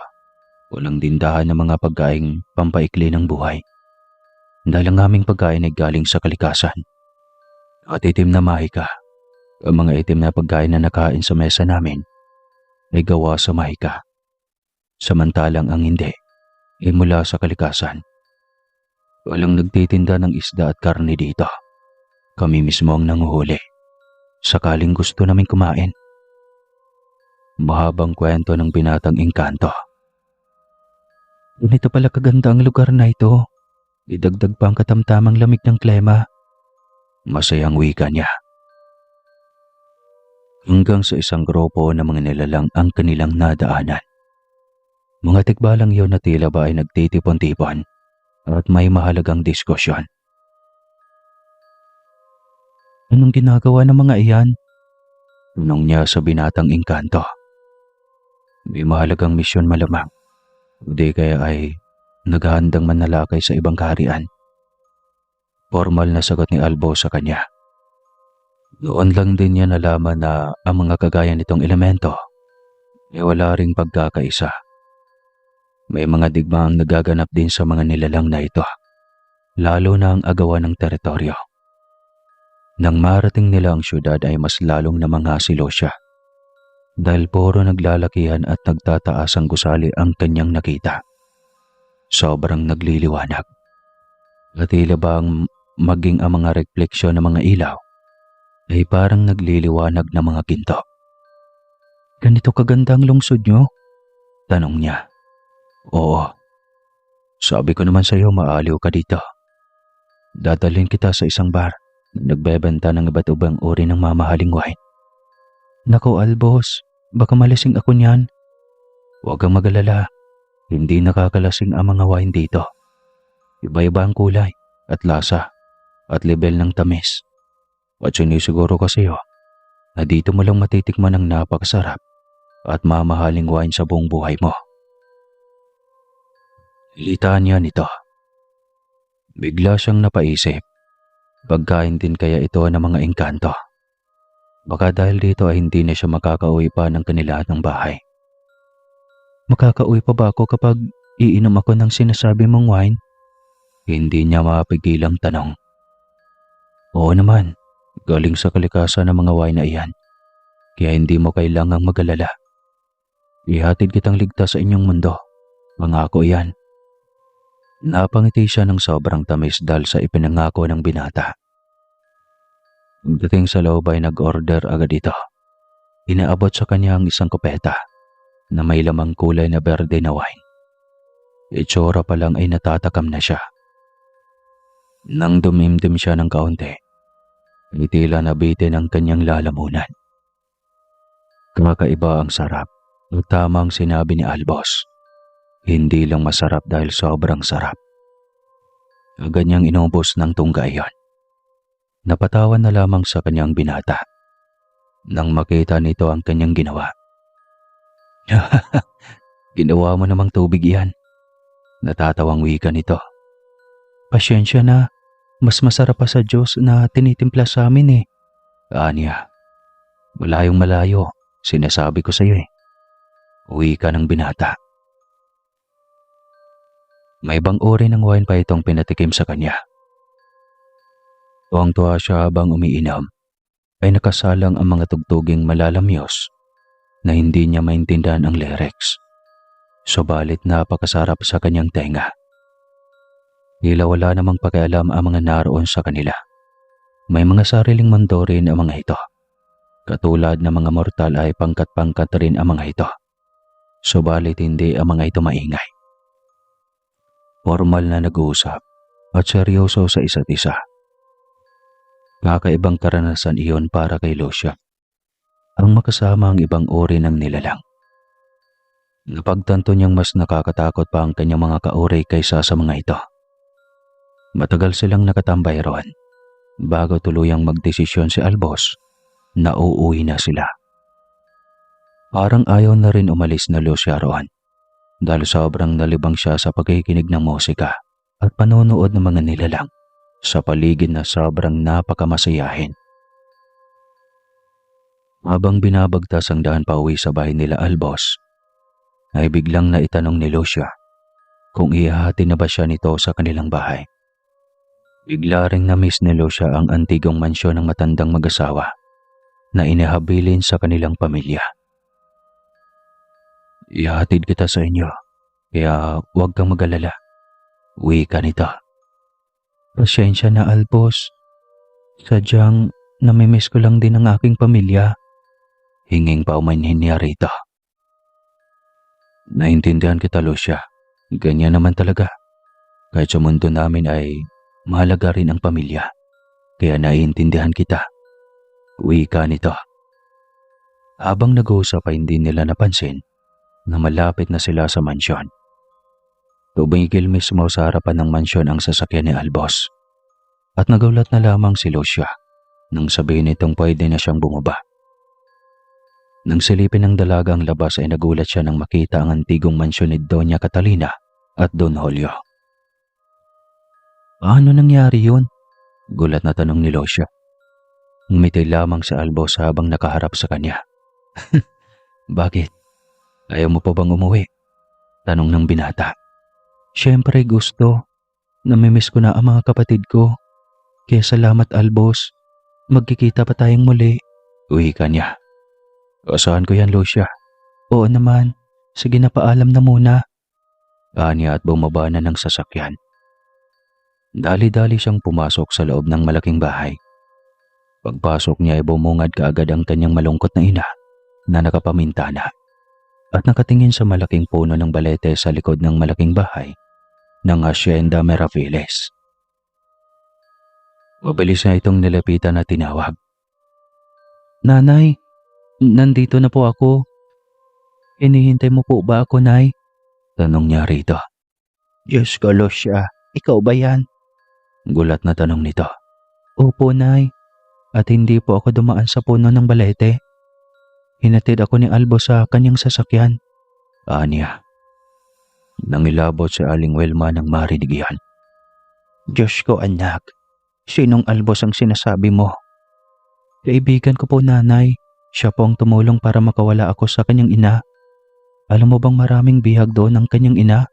Walang dindahan ng mga pagkaing pampaikli ng buhay. Dahil ang aming pagkain ay galing sa kalikasan. At itim na mahika. Ang mga itim na pagkain na nakain sa mesa namin ay gawa sa mahika. Samantalang ang hindi ay mula sa kalikasan. Walang nagtitinda ng isda at karne dito. Kami mismo ang nanguhuli. Sakaling gusto namin kumain. Mahabang kwento ng binatang engkanto. Ganito pala kaganda ang lugar na ito. Idagdag pa ang katamtamang lamig ng klima. Masayang wika niya. Hanggang sa isang grupo ng mga nilalang ang kanilang nadaanan. Mga tikbalang yun na tila ba ay nagtitipon-tipon at may mahalagang diskusyon. Anong ginagawa ng mga iyan? Tanong niya sa binatang engkanto. May mahalagang misyon malamang. Hindi kaya ay naghahandang manalakay sa ibang kaharian. Formal na sagot ni Albo sa kanya. Noon lang din niya nalaman na ang mga kagaya nitong elemento ay wala ring pagkakaisa. May mga digmaang nagaganap din sa mga nilalang na ito, lalo na ang agawan ng teritoryo. Nang marating nila ang syudad ay mas lalong namanghasilo siya dahil puro naglalakihan at nagtataas ang gusali ang kanyang nakita. Sobrang nagliliwanag. At tila bang maging ang mga refleksyon ng mga ilaw ay parang nagliliwanag ng mga ginto. Ganito kaganda ang lungsod nyo? Tanong niya. Oo. Sabi ko naman sa iyo maaliw ka dito. Dadalhin kita sa isang bar na nagbebenta ng iba't ibang uri ng mamahaling wine. Naku Albos, baka malasing ako niyan. Huwag kang magalala. Hindi nakakalasing ang mga wine dito. Iba-iba ang kulay at lasa at level ng tamis. At sinisiguro ko sa iyo na dito mo lang matitikman ang napakasarap at mamahaling wine sa buong buhay mo. Litaan niya nito. Bigla siyang napaisip. Pagkain din kaya ito ng mga engkanto. Baka dahil dito ay hindi na siya makakauwi pa ng kanilang bahay. Makakauwi pa ba ako kapag iinom ako ng sinasabi mong wine? Hindi niya mapigilang tanong. Oo naman, galing sa kalikasan ng mga wine na iyan. Kaya hindi mo kailangang mag-alala. Ihatid kitang ligtas sa inyong mundo. Pangako iyan. Napangiti siya ng sobrang tamis dahil sa ipinangako ng binata. Pagdating sa loob ay nag-order agad ito. Inaabot sa kanya ang isang kopeta na may lamang kulay na berde na wine. Itsura pa lang ay natatakam na siya. Nang dumimdim siya ng kaunti, ay tila nabitin ang kanyang lalamunan. Kakaiba ang sarap at tamang sinabi ni Albos. Hindi lang masarap dahil sobrang sarap. Agad niyang inubos ng tungga iyon. Napatawan na lamang sa kanyang binata nang makita nito ang kanyang ginawa. Ginawa mo namang tubig iyan. Natatawang wika nito. Pasyensya na, mas masarap pa sa Diyos na tinitimpla sa amin eh. Anya, malayong malayo, sinasabi ko sa iyo eh. Uwi ka ng binata. May ibang uri ng wine pa itong pinatikim sa kanya. Tuwang-tuwa siya habang umiinom, ay nakasalang ang mga tugtuging malalamyos na hindi niya maintindihan ang lyrics. Subalit napakasarap sa kanyang tenga. Tila wala namang pakialam ang mga naroon sa kanila. May mga sariling mundo rin ang mga ito. Katulad ng mga mortal ay pangkat-pangkat rin ang mga ito. Subalit hindi ang mga ito maingay. Formal na nag-uusap at seryoso sa isa't isa. Kakaibang karanasan iyon para kay Lucia. Ang makasama ang ibang uri ng nilalang. Napagtanto niyang mas nakakatakot pa ang kanyang mga kauri kaysa sa mga ito. Matagal silang nakatambay roon bago tuluyang magdesisyon si Albos na uuwi na sila. Parang ayaw na rin umalis na Lucia roon dahil sobrang nalibang siya sa pagkikinig ng musika at panonood ng mga nilalang sa paligid na sobrang napakamasayahin. Habang binabagtas ang daan pauwi sa bahay nila Albos, ay biglang naitanong ni Lucia kung ihahati na ba siya nito sa kanilang bahay. Bigla ring na-miss ni Lucia ang antigong mansyon ng matandang mag-asawa na inihabilin sa kanilang pamilya. Ihahatid kita sa inyo, kaya huwag kang mag-alala. Uwi ka nito. Pasensya na, Albos. Sadyang namimiss ko lang din ang aking pamilya. Hinging paumanhin niya rito. Naintindihan kita, Lucia. Ganyan naman talaga. Kahit sa mundo namin ay mahalaga rin ang pamilya. Kaya naiintindihan kita. Uwi ka nito. Habang nag-uusap ay hindi nila napansin na malapit na sila sa mansyon. Tumigil mismo sa harapan ng mansyon ang sasakyan ni Albos. At nagulat na lamang si Lucia nang sabihin nitong pwede na siyang bumaba. Nang silipin ng dalaga ang labas ay nagulat siya nang makita ang antigong mansyon ni Doña Catalina at Don Julio. Paano nangyari yun? Gulat na tanong ni Lucia. Ngumiti lamang si Albos habang nakaharap sa kanya. Bakit? Ayaw mo pa bang umuwi? Tanong ng binata. Siyempre gusto. Namimiss ko na ang mga kapatid ko. Kaya salamat, Albos. Magkikita pa tayong muli. Uwi ka niya. Asahan ko yan, Lucia. Oo naman. Sige na, paalam na muna. Anya at bumaba na ng sasakyan. Dali-dali siyang pumasok sa loob ng malaking bahay. Pagpasok niya ay bumungad kaagad ang kanyang malungkot na ina na nakapamintana at nakatingin sa malaking puno ng balete sa likod ng malaking bahay ng Hacienda Mirafiles. Mabilis na itong nilapitan at tinawag. Nanay, nandito na po ako. Hinihintay mo po ba ako, Nay? Tanong niya rito. Diyos ko, Lucia, ikaw ba yan? Gulat na tanong nito. Opo, Nay. At hindi po ako dumaan sa puno ng balete. Hinatid ako ni Albo sa kanyang sasakyan. Anya. Nangilabot si Aling Wilma nang marinig iyan. Diyos ko, anak. Sinong Albos ang sinasabi mo? Kaibigan ko po, Nanay. Siya po ang tumulong para makawala ako sa kanyang ina. Alam mo bang maraming bihag doon ang kanyang ina?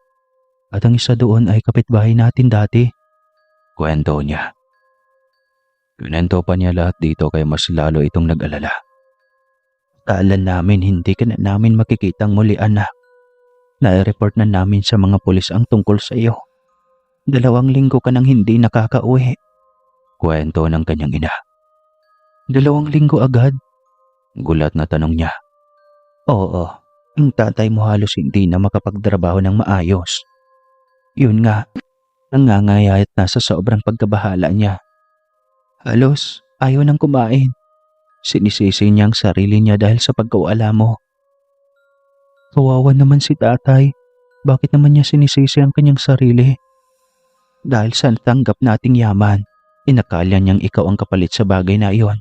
At ang isa doon ay kapitbahay natin dati. Kwento niya. Kunento pa niya lahat dito kaya mas lalo itong nag-alala. Kala namin hindi ka na namin makikitang muli, anak. Na-report na namin sa mga pulis ang tungkol sa iyo. 2 linggo ka nang hindi nakakauwi. Kwento ng kanyang ina. 2 linggo agad? Gulat na tanong niya. Oo, ang tatay mo halos hindi na makapagtrabaho ng maayos. Yun nga, nangangayayat na sa sobrang pagkabahala niya. Halos ayaw nang kumain. Sinisisi niya ang sarili niya dahil sa pagkawala mo. Kawawa naman si tatay. Bakit naman niya sinisisi ang kanyang sarili? Dahil sa natanggap nating yaman, inakala niyang ikaw ang kapalit sa bagay na iyon.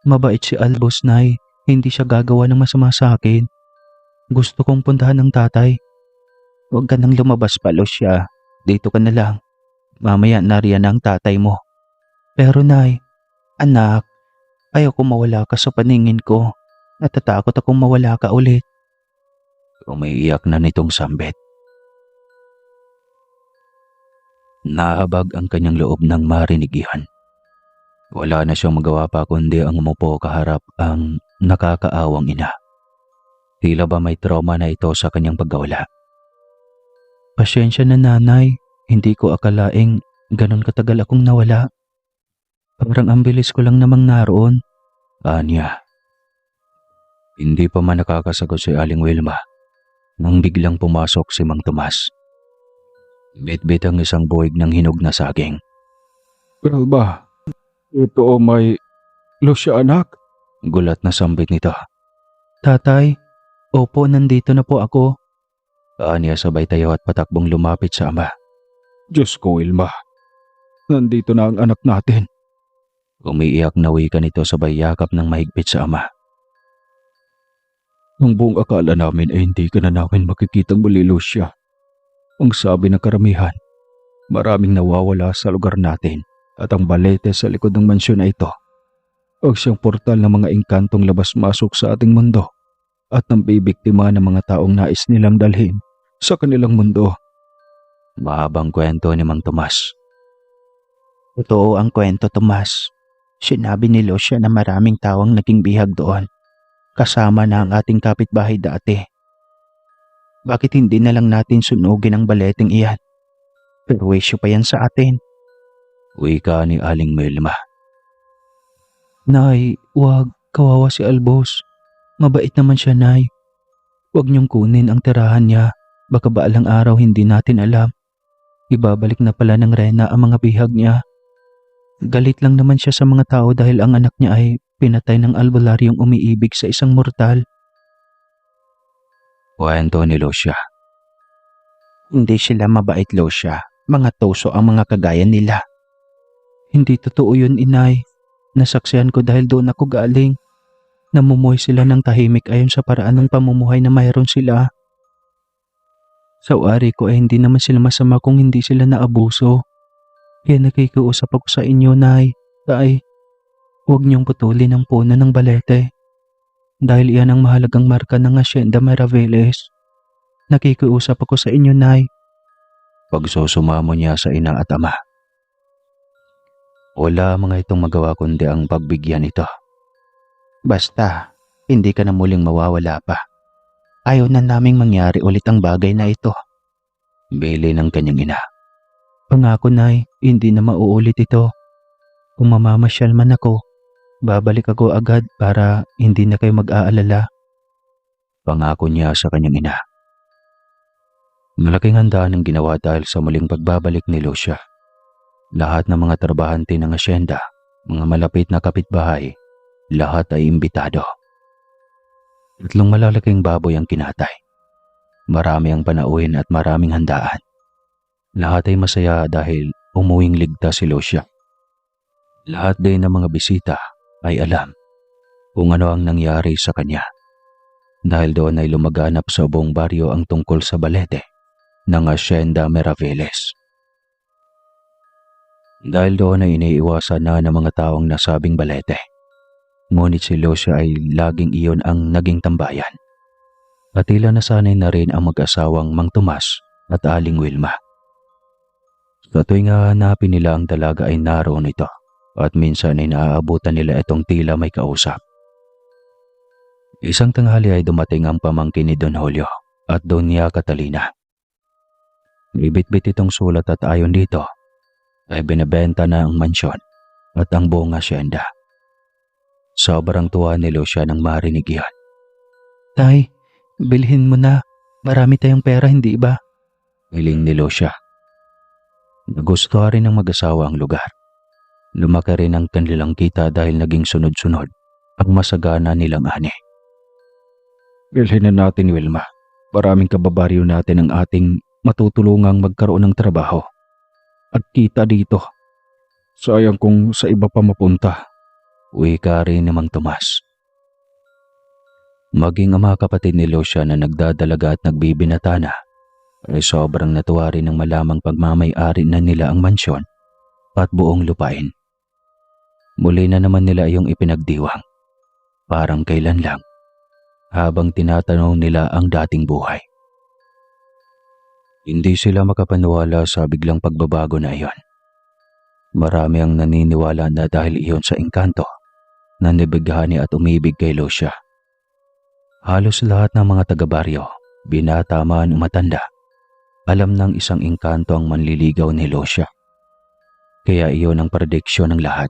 Mabait si Albos, Nay. Hindi siya gagawa ng masama sa akin. Gusto kong puntahan ng tatay. Huwag ka nang lumabas pa, Lucia. Dito ka na lang. Mamaya nariyan ang tatay mo. Pero Nay, anak, ayaw ko mawala ka sa paningin ko. Natatakot akong mawala ka ulit. Umiiyak na nitong sambit. Nahabag ang kanyang loob ng marinig iyan. Wala na siyang magawa pa kundi ang umupo kaharap ang nakakaawang ina. Tila ba may trauma na ito sa kanyang pagkawala. Pasensya na nanay, hindi ko akalaing ganon katagal akong nawala. Parang ang bilis ko lang namang naroon. Anya. Hindi pa man nakakasagot si Aling Wilma nang biglang pumasok si Mang Tomas. Bit-bit ang isang buwig ng hinog na saging. Wilma, ito may Lucia anak. Gulat na sambit nito. Tatay, opo, nandito na po ako. Anya sabay tayo at patakbong lumapit sa ama. Diyos ko, Wilma. Nandito na ang anak natin. Umiiyak na wika nito sabay yakap ng mahigpit sa ama. Nung buong akala namin ay hindi ka na namin makikitang muli, Lucia. Ang sabi ng karamihan, maraming nawawala sa lugar natin at ang balete sa likod ng mansyon na ito ang siyang portal ng mga engkantong labas-masok sa ating mundo at nang bibiktima ng mga taong nais nilang dalhin sa kanilang mundo. Mahabang kwento ni Mang Tomas. Totoo ang kwento, Tomas. Sinabi ni Lucia na maraming tawang naging bihag doon. Kasama na ang ating kapitbahay dati. Bakit hindi na lang natin sunugin ang baleteng iyan? Perwisyo pa yan sa atin. Wika ni Aling Wilma. Nay, wag. Kawawa si Albos. Mabait naman siya, Nay. Huwag niyong kunin ang tirahan niya. Baka baalang araw hindi natin alam. Ibabalik na pala ng Rena ang mga bihag niya. Galit lang naman siya sa mga tao dahil ang anak niya ay pinatay ng albularyong umiibig sa isang mortal. Kwento ni Lucia. Hindi sila mabait, Lucia. Mga toso ang mga kagaya nila. Hindi totoo yun, inay. Nasaksihan ko dahil doon ako galing. Namumuhay sila ng tahimik ayon sa paraan ng pamumuhay na mayroon sila. Sa wari ko ay hindi naman sila masama kung hindi sila naabuso. Kaya nakikiusap ako sa inyo, Nay. Tay, huwag niyong putulin ang puno ng balete. Dahil iyan ang mahalagang marka ng Hacienda Miraveles. Nakikiusap ako sa inyo, Nay. Pagsusumamo niya sa ina at ama. Wala mga itong magawa kundi ang pagbigyan ito. Basta, hindi ka na muling mawawala pa. Ayaw na naming mangyari ulit ang bagay na ito. Bili ng kanyang ina. Pangako, Nay, hindi na mauulit ito. Kung mamamasyal man ako, babalik ako agad para hindi na kayo mag-aalala. Pangako niya sa kanyang ina. Malaking handaan ang ginawa dahil sa muling pagbabalik ni Lucia. Lahat ng mga trabahante ng asyenda, mga malapit na kapitbahay, lahat ay imbitado. 3 malalaking baboy ang kinatay. Marami ang panauhin at maraming handaan. Lahat ay masaya dahil umuwing ligtas si Lucia. Lahat din ng mga bisita ay alam kung ano ang nangyari sa kanya. Dahil doon ay lumaganap sa buong baryo ang tungkol sa balete ng Hacienda Miraveles. Dahil doon ay iniiwasan na ng mga taong nasabing balete. Ngunit si Lucia ay laging iyon ang naging tambayan. At tila nasanay na rin ang mag-asawang Mang Tomas at Aling Wilma. Sa tuwing hahanapin nila ang dalaga ay naroon ito at minsan ay naaabutan nila itong tila may kausap. Isang tanghali ay dumating ang pamangkin ni Don Julio at Doña Catalina. Ibit-bit itong sulat at ayon dito ay binebenta na ang mansyon at ang buong asyenda. Sobrang tuwa ni Lucia nang marinig iyan. Tay, bilhin mo na. Marami tayong pera, hindi ba? Hiling ni Lucia. Nagustuhan rin ng mag-asawa ang lugar. Lumaki rin ang kanilang kita dahil naging sunod-sunod ang masagana nilang ani. Bilhin na natin, Wilma. Maraming kababaryo natin ang ating matutulungang magkaroon ng trabaho. At kita dito. Sayang kung sa iba pa mapunta. Wika rin ni Mang Tomas. Maging ang mga kapatid ni Lucia na nagdadalaga at nagbibinata na ay sobrang natuwa rin ng malamang pagmamay-ari na nila ang mansyon at buong lupain. Muli na naman nila yung ipinagdiwang. Parang kailan lang habang tinatanong nila ang dating buhay. Hindi sila makapaniwala sa biglang pagbabago na iyon. Marami ang naniniwala na dahil iyon sa engkanto na nabighani at umibig kay Lucia. Halos lahat ng mga taga-baryo, binata man o matanda, alam ng isang engkanto ang manliligaw ni Lucia. Kaya iyon ang prediksyon ng lahat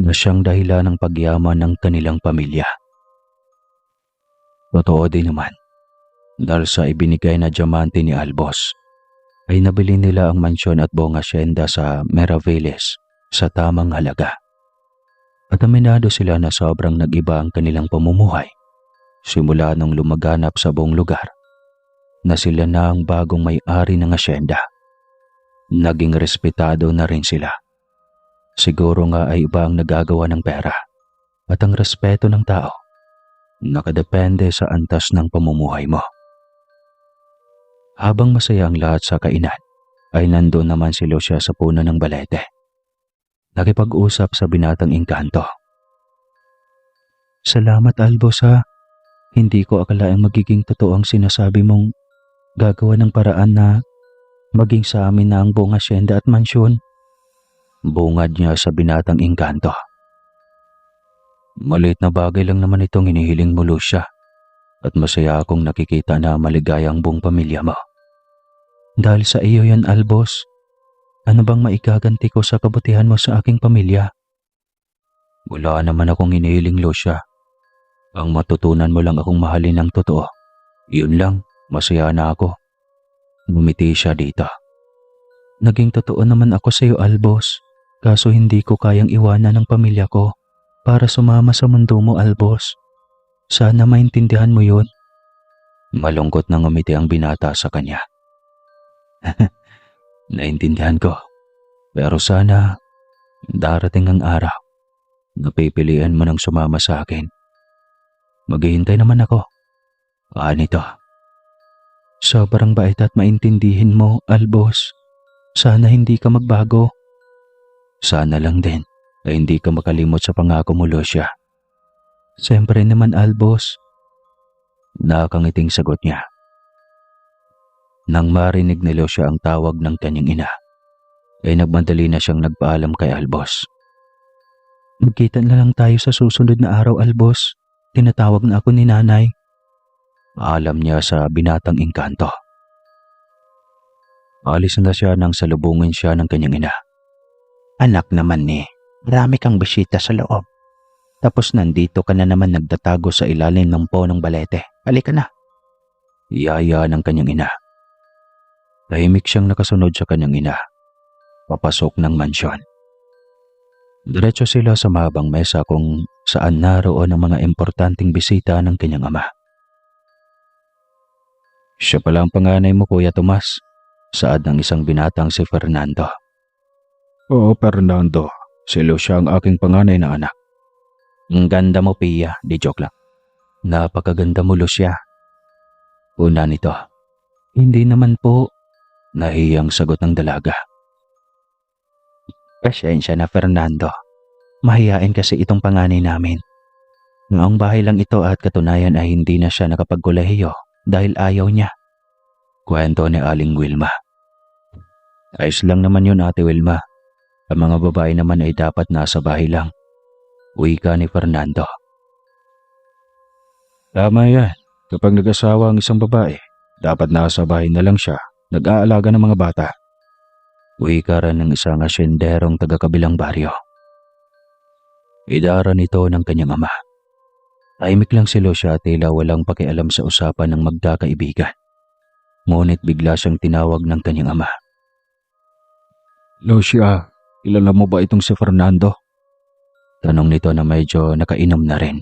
na siyang dahilan ng pagyaman ng kanilang pamilya. Totoo din naman, dahil sa ibinigay na diamante ni Albos, ay nabili nila ang mansyon at buong asyenda sa Meraviles sa tamang halaga. At aminado sila na sobrang nag-iba ang kanilang pamumuhay simula nung lumaganap sa buong lugar na sila na ang bagong may-ari ng asyenda. Naging respetado na rin sila. Siguro nga ay iba ang nagagawa ng pera at ang respeto ng tao nakadepende sa antas ng pamumuhay mo. Habang masaya ang lahat sa kainan, ay nandoon naman si Lucia sa puno ng balete. Nakipag-usap sa binatang engkanto. Salamat Albos ha. Hindi ko akalaing magiging totoo ang sinasabi mong gagawa ng paraan na maging sa amin na ang buong asyenda at mansyon. Bungad niya sa binatang engkanto. Maliit na bagay lang naman itong hinihiling mo, Lucia. At masaya akong nakikita na maligaya ang buong pamilya mo. Dahil sa iyo yan, Albos. Ano bang maikaganti ko sa kabutihan mo sa aking pamilya? Wala naman akong hinihiling, Lucia. Ang matutunan mo lang akong mahalin ng totoo. Iyon lang, masaya na ako. Ngumiti siya dito. Naging totoo naman ako sa iyo, Albos. Kaso hindi ko kayang iwanan ng pamilya ko para sumama sa mundo mo, Albos. Sana maintindihan mo yun. Malungkot na ngumiti ang binata sa kanya. Naintindihan ko. Pero sana darating ang araw na pipilian mo ng sumama sa akin. Maghihintay naman ako. Nito. Sobrang bait at maintindihin mo, Albos. Sana hindi ka magbago. Sana lang din ay hindi ka makalimot sa pangako mo, Lucia. Siyempre naman, Albos. Nakakangiting sagot niya. Nang marinig ni Lucia ang tawag ng kanyang ina, ay nagmadali na siyang nagpaalam kay Albos. Magkita na lang tayo sa susunod na araw, Albos. Tinatawag na ako ni nanay. Alam niya sa binatang engkanto. Alis na siya nang salubungin siya ng kanyang ina. Anak naman marami kang bisita sa loob. Tapos nandito ka na naman nagtatago sa ilalim ng punong balete. Halika na. Iyaya ng kanyang ina. Tahimik siyang nakasunod sa kanyang ina. Papasok ng mansyon. Diretso sila sa mahabang mesa kung saan naroon ang mga importanteng bisita ng kanyang ama. Siya pala ang panganay mo, Kuya Tomas. Saad ng isang binatang si Fernando. Oo, Fernando. Si Lucia ang aking panganay na anak. Ang ganda mo, Pia. Di joke lang. Napakaganda mo, Lucia. Una nito. Hindi naman po. Nahiyang sagot ng dalaga. Pasensya na, Fernando. Mahiyain kasi itong panganay namin. Noong bahay lang ito at katunayan ay hindi na siya nakapagkolehiyo dahil ayaw niya. Kwento ni Aling Wilma. Ayos lang naman yun, Ate Wilma. Ang mga babae naman ay dapat nasa bahay lang. Wika ni Fernando. Tama yan. Kapag nag-asawa ang isang babae, dapat nasa bahay na lang siya, nag-aalaga ng mga bata. Wika rin ng isang asyenderong taga-kabilang baryo. Idara nito ng kanyang ama. Tahimik lang si Lucia at tila walang pakialam sa usapan ng magkakaibigan. Ngunit bigla siyang tinawag ng kanyang ama. Lucia, kilala mo ba itong si Fernando? Tanong nito na medyo nakainom na rin.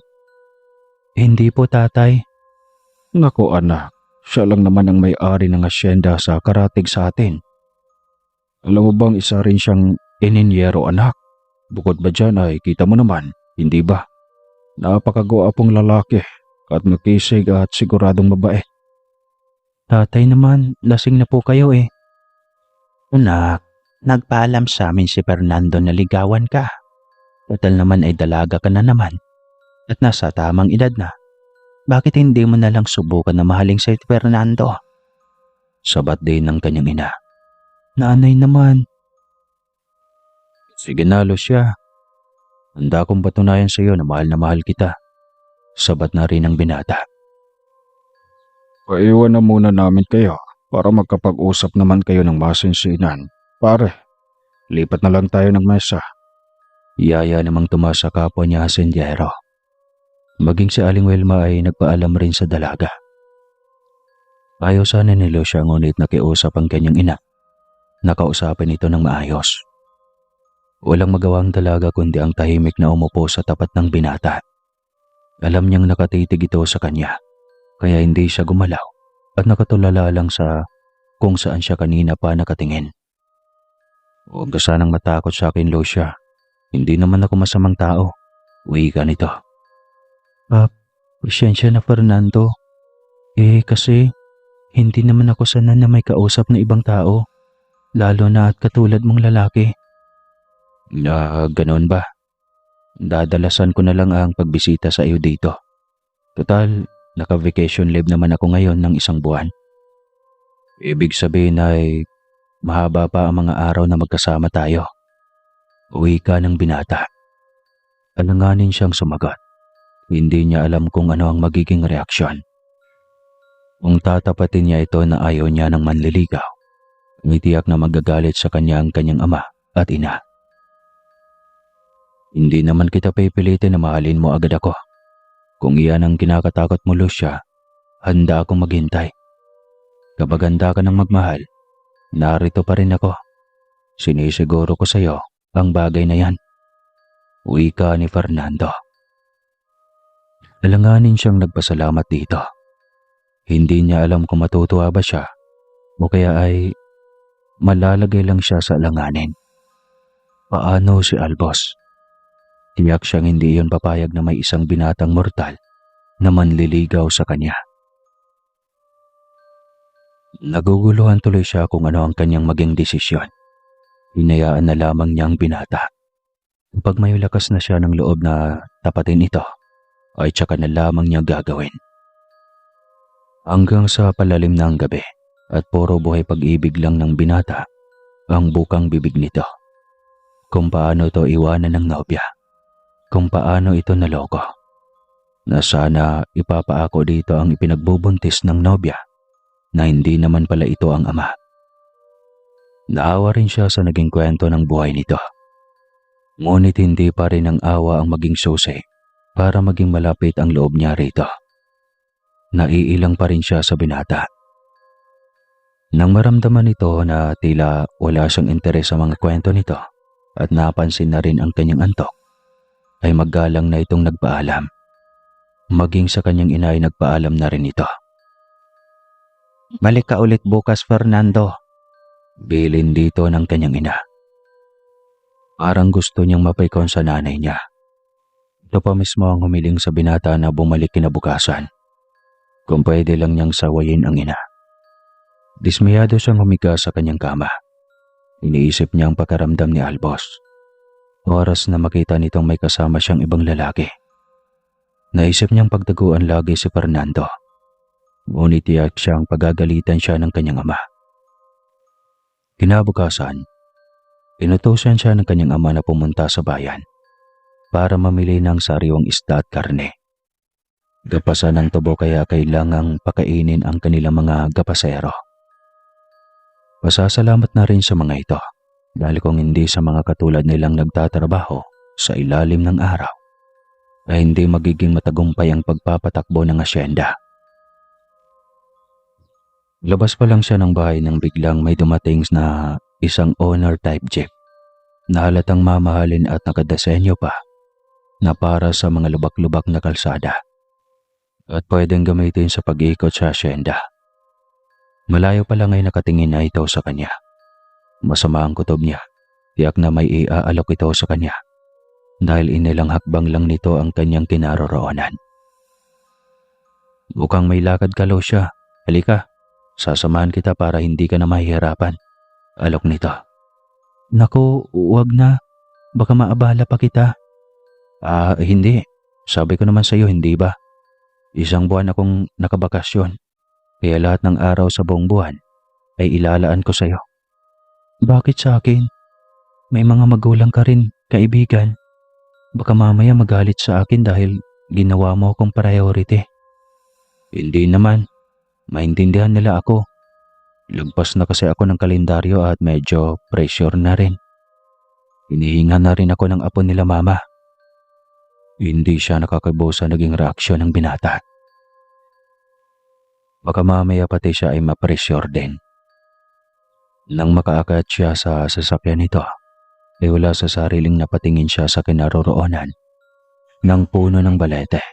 Hindi po, tatay. Naku anak, siya lang naman ang may-ari ng asyenda sa karatig sa atin. Alam mo bang isa rin siyang ininyero, anak? Bukod ba dyan ay kita mo naman, hindi ba? Napakagwapong lalaki at makisig at siguradong mabait. Tatay naman, lasing na po kayo eh. Anak, nagpaalam sa amin si Fernando na ligawan ka. Total naman ay dalaga ka na naman at nasa tamang edad na. Bakit hindi mo na lang subukan na mahaling si Fernando? Sabat din ng kanyang ina. Nanay naman. Sige na, Lucia. Handa kong patunayan sa iyo na mahal kita. Sabat na rin ng binata. Paiwan na muna namin kayo para magkapag-usap naman kayo ng masinsinan. Pare, lipat na lang tayo ng mesa. Yaya namang tumaas sa kapwa niya hasendyero. Maging si Aling Wilma ay nagpaalam rin sa dalaga. Ayaw sana ni Lucia ngunit nakiusap ang kanyang ina. Nakausapin ito ng maayos. Walang magawa ang dalaga kundi ang tahimik na umupo sa tapat ng binata. Alam niyang nakatitig ito sa kanya, kaya hindi siya gumalaw at nakatulala lang sa kung saan siya kanina pa nakatingin. Huwag ka sanang matakot sa akin, Lucia. Hindi naman ako masamang tao. Uwi ka nito. Pasensya na, Fernando. Kasi hindi naman ako sanay na may kausap na ibang tao. Lalo na at katulad mong lalaki. Ganoon ba? Dadalasan ko na lang ang pagbisita sa iyo dito. Total, naka-vacation leave naman ako ngayon ng 1 buwan. Ibig sabihin ay mahaba pa ang mga araw na magkasama tayo. Uwi ka ng binata. Alanganin siyang sumagot. Hindi niya alam kung ano ang magiging reaksyon. Kung tatapatin niya ito na ayaw niya ng manliligaw, may tiyak na magagalit sa kanya ang kanyang ama at ina. Hindi naman kita pipilitin na mahalin mo agad ako. Kung iyan ang kinakatakot mo, Lucia, handa akong maghintay. Kapag handa ka ng magmahal, narito pa rin ako. Sinisiguro ko sa iyo ang bagay na yan. Uwi ka ni Fernando. Alanganin siyang nagpasalamat dito. Hindi niya alam kung matutuwa ba siya o kaya ay malalagay lang siya sa alanganin. Paano si Albos? Tiyak siyang hindi iyon papayag na may isang binatang mortal na manliligaw sa kanya. Naguguluhan tuloy siya kung ano ang kanyang maging desisyon. Hinayaan na lamang niya ang binata. Kapag may lakas na siya ng loob na tapatin ito, ay tsaka na lamang niya gagawin. Hanggang sa palalim na ang gabi at puro buhay pag-ibig lang ng binata ang bukang bibig nito. Kung paano ito iwanan ng nobya. Kung paano ito naloko. Na sana ipapaako dito ang ipinagbubuntis ng nobya na hindi naman pala ito ang ama. Naawa rin siya sa naging kwento ng buhay nito. Ngunit hindi pa rin ang awa ang maging susi para maging malapit ang loob niya rito. Naiilang pa rin siya sa binata. Nang maramdaman nito na tila wala siyang interes sa mga kwento nito at napansin na rin ang kanyang antok, ay maggalang na itong nagpaalam. Maging sa kanyang ina ay nagpaalam na rin ito. Balik ka ulit bukas, Fernando. Bilin dito ng kanyang ina. Parang gusto niyang mapaikon sa nanay niya. Ito pa mismo ang humiling sa binata na bumalik kinabukasan. Kung pwede lang niyang sawayin ang ina. Dismayado siyang humiga sa kanyang kama. Iniisip niya ang pakiramdam ni Albos. Oras na makita nitong may kasama siyang ibang lalaki. Naisip niyang pagtaguan lagi si Fernando. Ngunit tiyak siyang pagagalitan siya ng kanyang ama. Kinabukasan, inutusan siya ng kanyang ama na pumunta sa bayan para mamili ng sariwang isda at karne. Gapasan ng tubo kaya kailangang pakainin ang kanilang mga gapasero. Pasasalamat na rin sa mga ito dahil kung hindi sa mga katulad nilang nagtatrabaho sa ilalim ng araw, ay hindi magiging matagumpay ang pagpapatakbo ng asyenda. Labas pa lang siya ng bahay nang biglang may dumating na isang owner type jeep na halatang mamahalin at nakadesenyo pa na para sa mga lubak-lubak na kalsada at pwedeng gamitin sa pag-ikot sa asyenda. Malayo pa lang ay nakatingin na ito sa kanya. Masama ang kutob niya. Tiyak na may iaalok ito sa kanya dahil inilang hakbang lang nito ang kanyang kinaroroonan. Mukhang may lakad ka, Lucia. Halika, sasamahan kita para hindi ka na mahihirapan. Alok nito. Naku, huwag na. Baka maabala pa kita. Hindi. Sabi ko naman sa iyo, hindi ba? 1 buwan akong nakabakasyon. Kaya lahat ng araw sa buong buwan ay ilalaan ko sa'yo. Bakit sa akin? May mga magulang ka rin, kaibigan. Baka mamaya magalit sa akin dahil ginawa mo akong priority. Hindi naman. Maintindihan nila ako. Lagpas na kasi ako ng kalendaryo at medyo pressure na rin. Hinihinga na rin ako ng apo nila mama. Hindi siya nakakabaw sa naging reaksyon ng binata. Baka mamaya pati siya ay ma-pressure din. Nang makaakyat siya sa sasakyan nito, ay wala sa sariling napatingin siya sa kinaroroonan ng puno ng balete.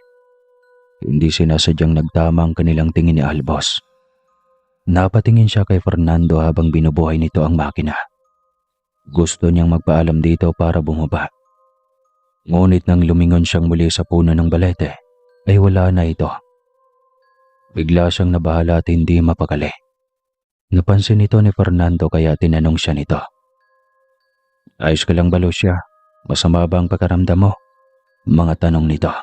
Hindi sinasadyang nagtama ang kanilang tingin ni Albos. Napatingin siya kay Fernando habang binubuhay nito ang makina. Gusto niyang magpaalam dito para bumaba. Ngunit nang lumingon siyang muli sa puno ng balete, ay wala na ito. Bigla siyang nabahala at hindi mapakali. Napansin ito ni Fernando kaya tinanong siya nito. Ayos ka lang ba, Lucia? Masama ba ang pakaramdam mo? Mga tanong nito.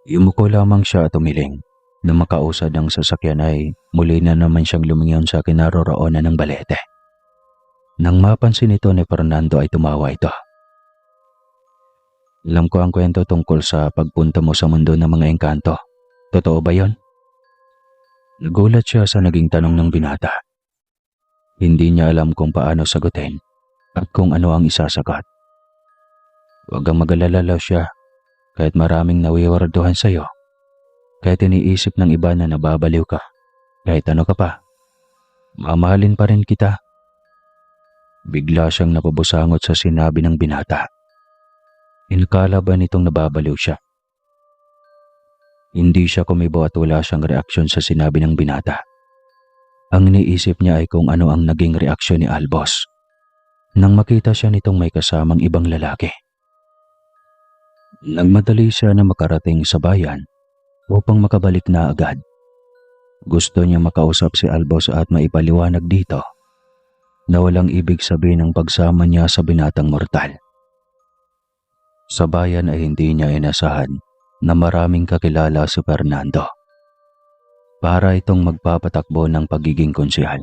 Yumuko lamang siya at umiling. Nang makausad ang sasakyan ay muli na naman siyang lumingon sa kinaroroonan ng balete. Nang mapansin ito ni Fernando ay tumawa ito. Alam ko ang kwento tungkol sa pagpunta mo sa mundo ng mga engkanto. Totoo ba yon? Nagulat siya sa naging tanong ng binata. Hindi niya alam kung paano sagutin at kung ano ang isasagot. Huwag kang mag-alala, Lucia. Kahit maraming nawiwarduhan sa iyo, kahit iniisip ng iba na nababaliw ka, kahit ano ka pa, mamahalin pa rin kita. Bigla siyang napabusangot sa sinabi ng binata. Inakala ba nitong nababaliw siya? Hindi siya kumibo at wala siyang reaksyon sa sinabi ng binata. Ang iniisip niya ay kung ano ang naging reaksyon ni Albos nang makita siya nitong may kasamang ibang lalaki. Nagmadali siya na makarating sa bayan upang makabalik na agad. Gusto niya makausap si Albos at maipaliwanag dito na walang ibig sabihin ng pagsama niya sa binatang mortal. Sa bayan ay hindi niya inasahan na maraming kakilala si Fernando. Para itong magpapatakbo ng pagiging konsehal.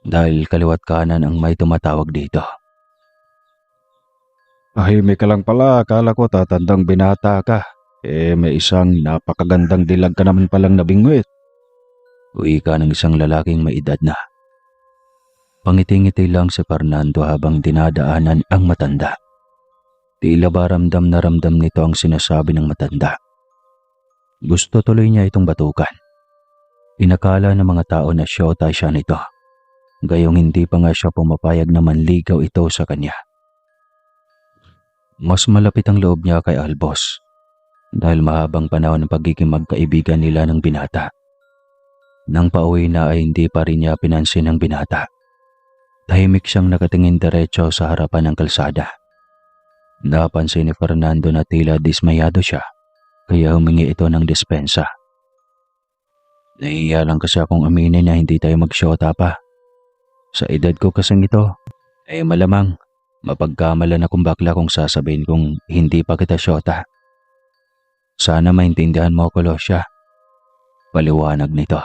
Dahil kaliwat kanan ang may tumatawag dito. Tahimik ka lang pala, akala ko tatandang binata ka. May isang napakagandang dilag ka naman palang nabingwit. Uwi ka ng isang lalaking may edad na. Pangiti-ngiti lang si Fernando habang dinadaanan ang matanda. Tila ba ramdam na ramdam nito ang sinasabi ng matanda. Gusto tuloy niya itong batukan. Inakala ng mga tao na syota siya nito. Gayong hindi pa nga siya pumapayag na manligaw ito sa kanya. Mas malapit ang loob niya kay Albos dahil mahabang panahon ng pagiging magkaibigan nila ng binata. Nang pauwi na ay hindi pa rin niya pinansin ng binata. Tahimik siyang nakatingin diretso sa harapan ng kalsada. Napansin ni Fernando na tila dismayado siya kaya humingi ito ng dispensa. Nahihiya lang kasi akong aminin na hindi tayo magsyota pa. Sa edad ko kasing ito, ay malamang mapagkamalan akong bakla kung sasabihin kong hindi pa kita syota. Sana maintindihan mo ako, Lucia. Paliwanag nito.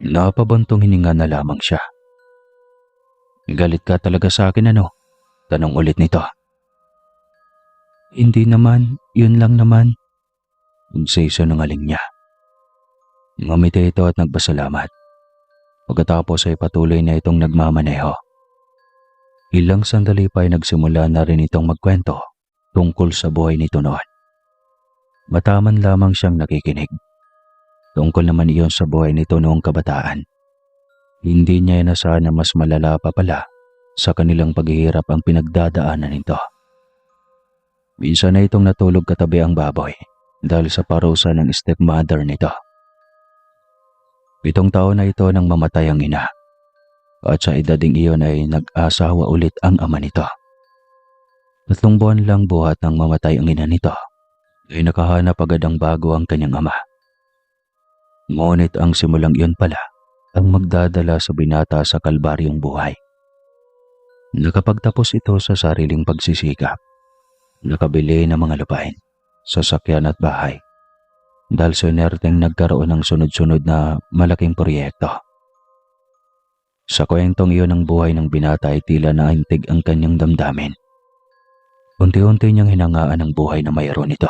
Napabantong hininga na lamang siya. Galit ka talaga sa akin ano? Tanong ulit nito. Hindi naman, yun lang naman. Nagsisinungaling niya. Ngumiti ito at nagpasalamat. Pagkatapos ay patuloy na itong nagmamaneho. Ilang sandali pa ay nagsimula na rin itong magkwento tungkol sa buhay nito noon. Mataman lamang siyang nakikinig. Tungkol naman iyon sa buhay nito noong kabataan. Hindi niya inasahan na mas malala pa pala sa kanilang paghihirap ang pinagdadaanan nito. Minsan na itong natulog katabi ang baboy dahil sa parusa ng stepmother nito. 7 taon na ito nang mamatay ang ina. At sa edad ding iyon ay nag-asawa ulit ang ama nito. 3 buwan lang buhat nang mamatay ang ina nito, ay nakahanap agad ang bago ang kanyang ama. Ngunit ang simulang iyon pala ang magdadala sa binata sa kalbaryong buhay. Nakapagtapos ito sa sariling pagsisikap, nakabili ng mga lupain, sasakyan at bahay. dahil sunerteng nagkaroon ng sunod-sunod na malaking proyekto. Sa kwentong iyon ng buhay ng binata ay tila naintig ang kanyang damdamin. Unti-unti niyang hinangaan ang buhay na mayroon ito.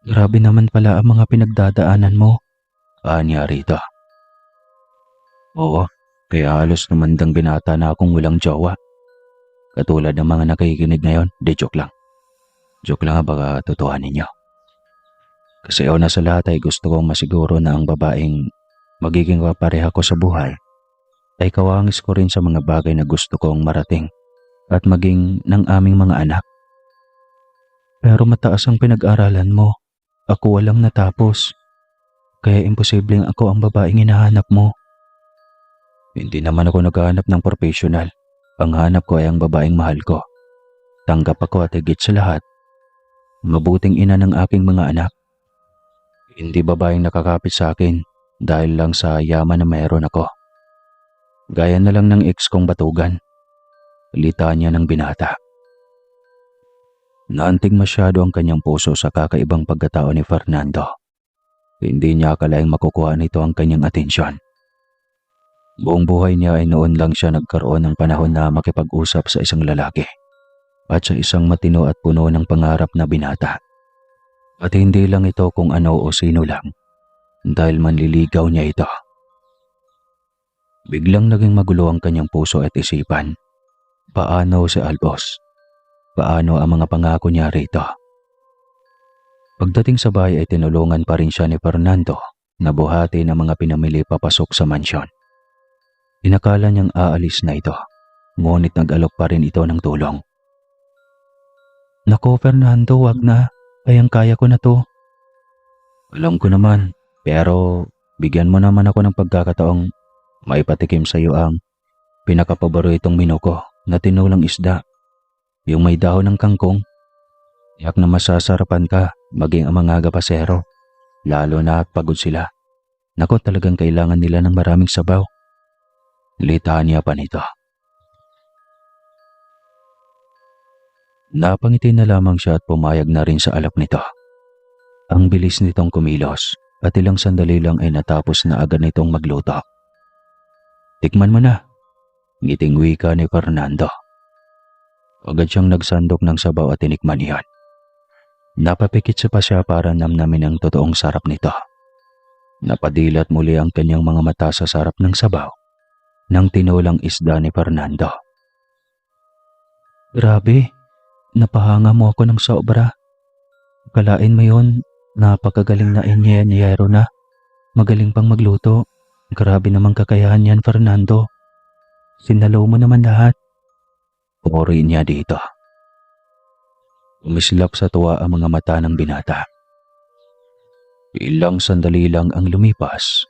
Grabe naman pala ang mga pinagdadaanan mo, anya rito. Oo, kaya halos namandang binata na akong walang jowa. Katulad ng mga nakikinig ngayon, di joke lang. Joke lang baka totohanin niyo. Kasi una sa lahat ay gusto kong masiguro na ang babaeng magiging kapareha ko sa buhay ay kawangis ko rin sa mga bagay na gusto kong marating at maging ng aming mga anak. Pero mataas ang pinag-aralan mo. Ako walang natapos. Kaya imposibleng ako ang babaeng hinahanap mo. Hindi naman ako naghahanap ng professional. Ang hanap ko ay ang babaeng mahal ko. Tanggap ako at higit sa lahat, mabuting ina ng aking mga anak. Hindi babaeng nakakapit sa akin dahil lang sa yaman na mayroon ako. Gaya na lang ng ex kong batugan. Salita niya ng binata. Naantig masyado ang kanyang puso sa kakaibang pagkatao ni Fernando. Hindi niya akalaing makukuha nito ang kanyang atensyon. Buong buhay niya ay noon lang siya nagkaroon ng panahon na makipag-usap sa isang lalaki at sa isang matino at puno ng pangarap na binata. At hindi lang ito kung ano o sino lang, dahil manliligaw niya ito. Biglang naging magulo ang kanyang puso at isipan. Paano si Albos? Paano ang mga pangako niya rito? Pagdating sa bahay ay tinulungan pa rin siya ni Fernando na buhati ng mga pinamili papasok sa mansyon. Inakala niyang aalis na ito, ngunit nag-alok pa rin ito ng tulong. Nako Fernando, wag na. Kayang kaya ko na to. Alam ko naman, pero bigyan mo naman ako ng pagkakataong maipatikim sa iyo ang pinakapaboritong menu ko na tinulang isda. Yung may dahon ng kangkong. Yak na masasarapan ka maging ang mga gapasero, lalo na at pagod sila. Nako talagang kailangan nila ng maraming sabaw. Litanya pa nito. Napangiti na lamang siya at pumayag na rin sa alok nito. Ang bilis nitong kumilos at ilang sandali lang ay natapos na agad nitong magluto. Tikman mo na, ngiting wika ni Fernando. Agad siyang nagsandok ng sabaw at tinikman iyon. Napapikit pa siya para namnamin ang totoong sarap nito. Napadilat muli ang kanyang mga mata sa sarap ng sabaw ng tinulang isda ni Fernando. Grabe, napahanga mo ako ng sobra. Kalain mo yun, napakagaling na inyero na. Magaling pang magluto. Grabe namang kakayahan yan, Fernando. Sinalaw mo naman lahat. Puri niya dito. Umislap sa tuwa ang mga mata ng binata. Ilang sandali lang ang lumipas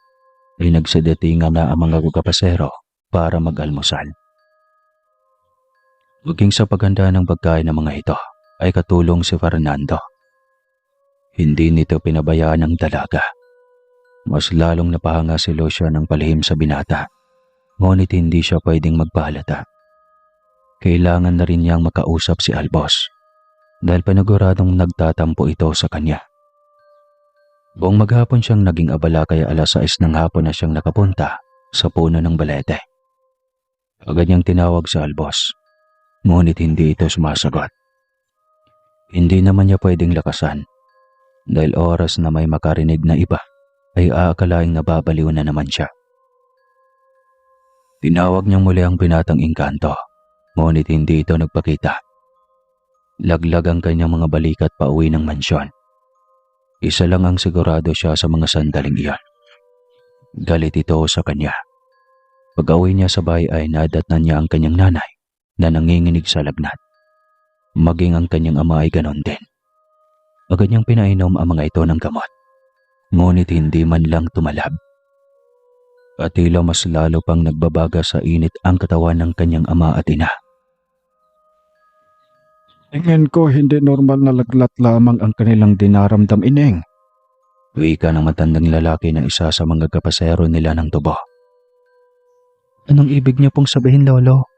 ay nagsedetingan na ang mga kapasero para mag-almusal. Maging sa paghanda ng pagkain ng mga ito ay katulong si Fernando. Hindi nito pinabayaan ang dalaga. Mas lalong napahanga si Lucia ng palihim sa binata, ngunit hindi siya pwedeng magpahalata. Kailangan na rin niyang makausap si Albos dahil paniguradong nagtatampo ito sa kanya. Buong maghapon siyang naging abala kaya alas 6 ng hapon na siyang nakapunta sa puno ng balete. Agad niyang tinawag si Albos, ngunit hindi ito sumasagot. Hindi naman niya pwedeng lakasan dahil oras na may makarinig na iba ay aakalaing nababaliw na naman siya. Tinawag niyang muli ang binatang engkanto, ngunit hindi ito nagpakita. Laglag ang kanyang mga balikat pauwi ng mansyon. Isa lang ang sigurado siya sa mga sandaling iyon. Galit ito sa kanya. Pag-uwi niya sa bahay ay nadatnan niya ang kanyang nanay na nanginginig sa lagnat. Maging ang kanyang ama ay ganon din. Agad niyang pinainom ang mga ito ng gamot, ngunit hindi man lang tumalab. At tila mas lalo pang nagbabaga sa init ang katawan ng kanyang ama at ina. Tingin ko hindi normal na laglat lamang ang kanilang dinaramdam, ineng. Wika ng matandang lalaki na isa sa mga kapasero nila ng tubo. Anong ibig niyo pong sabihin, Lolo?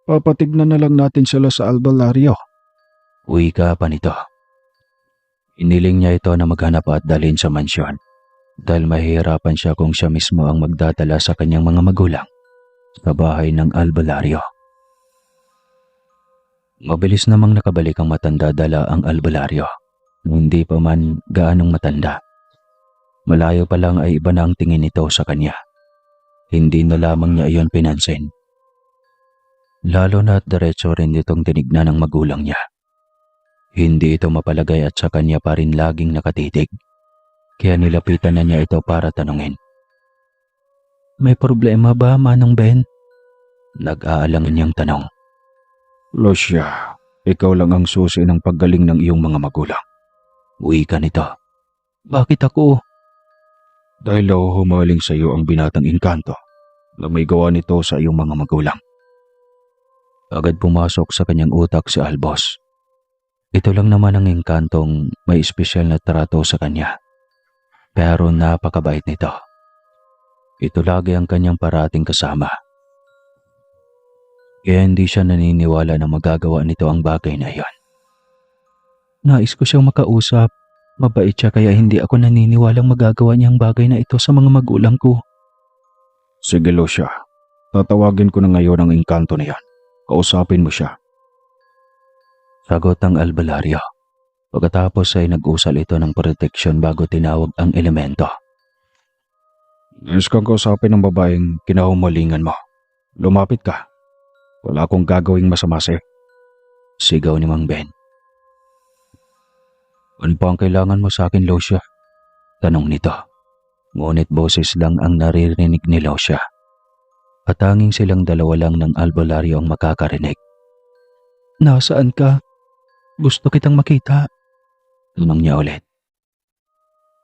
Papatignan na lang natin sila sa albularyo. Wika pa nito. Iniling niya ito na maghanap at dalhin sa mansyon dahil mahihirapan siya kung siya mismo ang magdadala sa kanyang mga magulang sa bahay ng albularyo. Mabilis namang nakabalik ang matanda dala ang albularyo. Hindi pa man gaanong matanda. Malayo pa lang ay iba na ang tingin nito sa kanya. Hindi na lamang niya iyon pinansin. Lalo na at diretso rin itong tinignan ng magulang niya. Hindi ito mapalagay at sa kanya pa rin laging nakatitig. Kaya nilapitan na niya ito para tanungin. May problema ba, Manong Ben? Nag-aalangan niyang tanong. Lucia, ikaw lang ang susi ng paggaling ng iyong mga magulang. Uwi ka nito. Bakit ako? Dahil humaling sa iyo ang binatang engkanto na may gawa nito sa iyong mga magulang. Agad pumasok sa kanyang utak si Albos. Ito lang naman ang engkantong may espesyal na trato sa kanya. Pero napakabait nito. Ito lagi ang kanyang parating kasama. Kaya hindi siya naniniwala na magagawa nito ang bagay na iyon. Nais ko siyang makausap. Mabait siya kaya hindi ako naniniwalang magagawa niya ang bagay na ito sa mga magulang ko. Sige Lucia, tatawagin ko na ngayon ang engkanto na yan. Kausapin mo siya. Sagot ng albularyo. Pagkatapos ay nag-usal ito ng proteksyon bago tinawag ang elemento. Nais kang kausapin ng babaeng kinahumalingan mo. Lumapit ka. Wala akong gagawing masama sa'yo. Sigaw ni Mang Ben. Ano pa ang kailangan mo sa akin, Lucia? Tanong nito. Ngunit boses lang ang naririnig ni Lucia. At tanging silang dalawa lang ng albularyo ang makakarinig. Nasaan ka? Gusto kitang makita. Tanong niya ulit.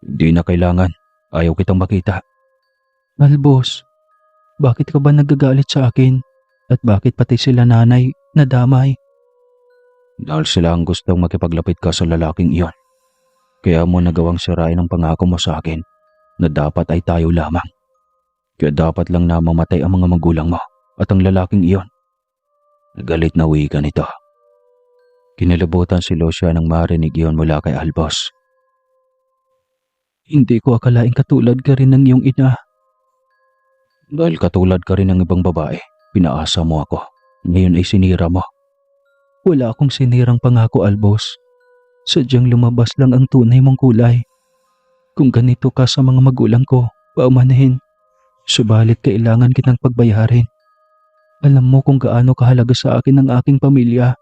Hindi na kailangan. Ayaw kitang makita. Albos, bakit ka ba nagagalit sa akin? At bakit pati sila nanay nadamay? Dahil sila ang gustong makipaglapit ka sa lalaking iyon. Kaya mo nagawang sirain ang pangako mo sa akin na dapat ay tayo lamang. Kaya dapat lang na mamatay ang mga magulang mo at ang lalaking iyon. Galit na wika nito. Kinilabutan si Lucia nang marinig iyon mula kay Albos. Hindi ko akalaing katulad ka rin ng iyong ina. Dahil katulad ka rin ng ibang babae, pinaasa mo ako. Ngayon ay sinira mo. Wala akong sinirang pangako, Albos. Sadyang lumabas lang ang tunay mong kulay. Kung ganito ka sa mga magulang ko, paumanhin. Subalit kailangan kitang pagbayarin. Alam mo kung gaano kahalaga sa akin ang aking pamilya.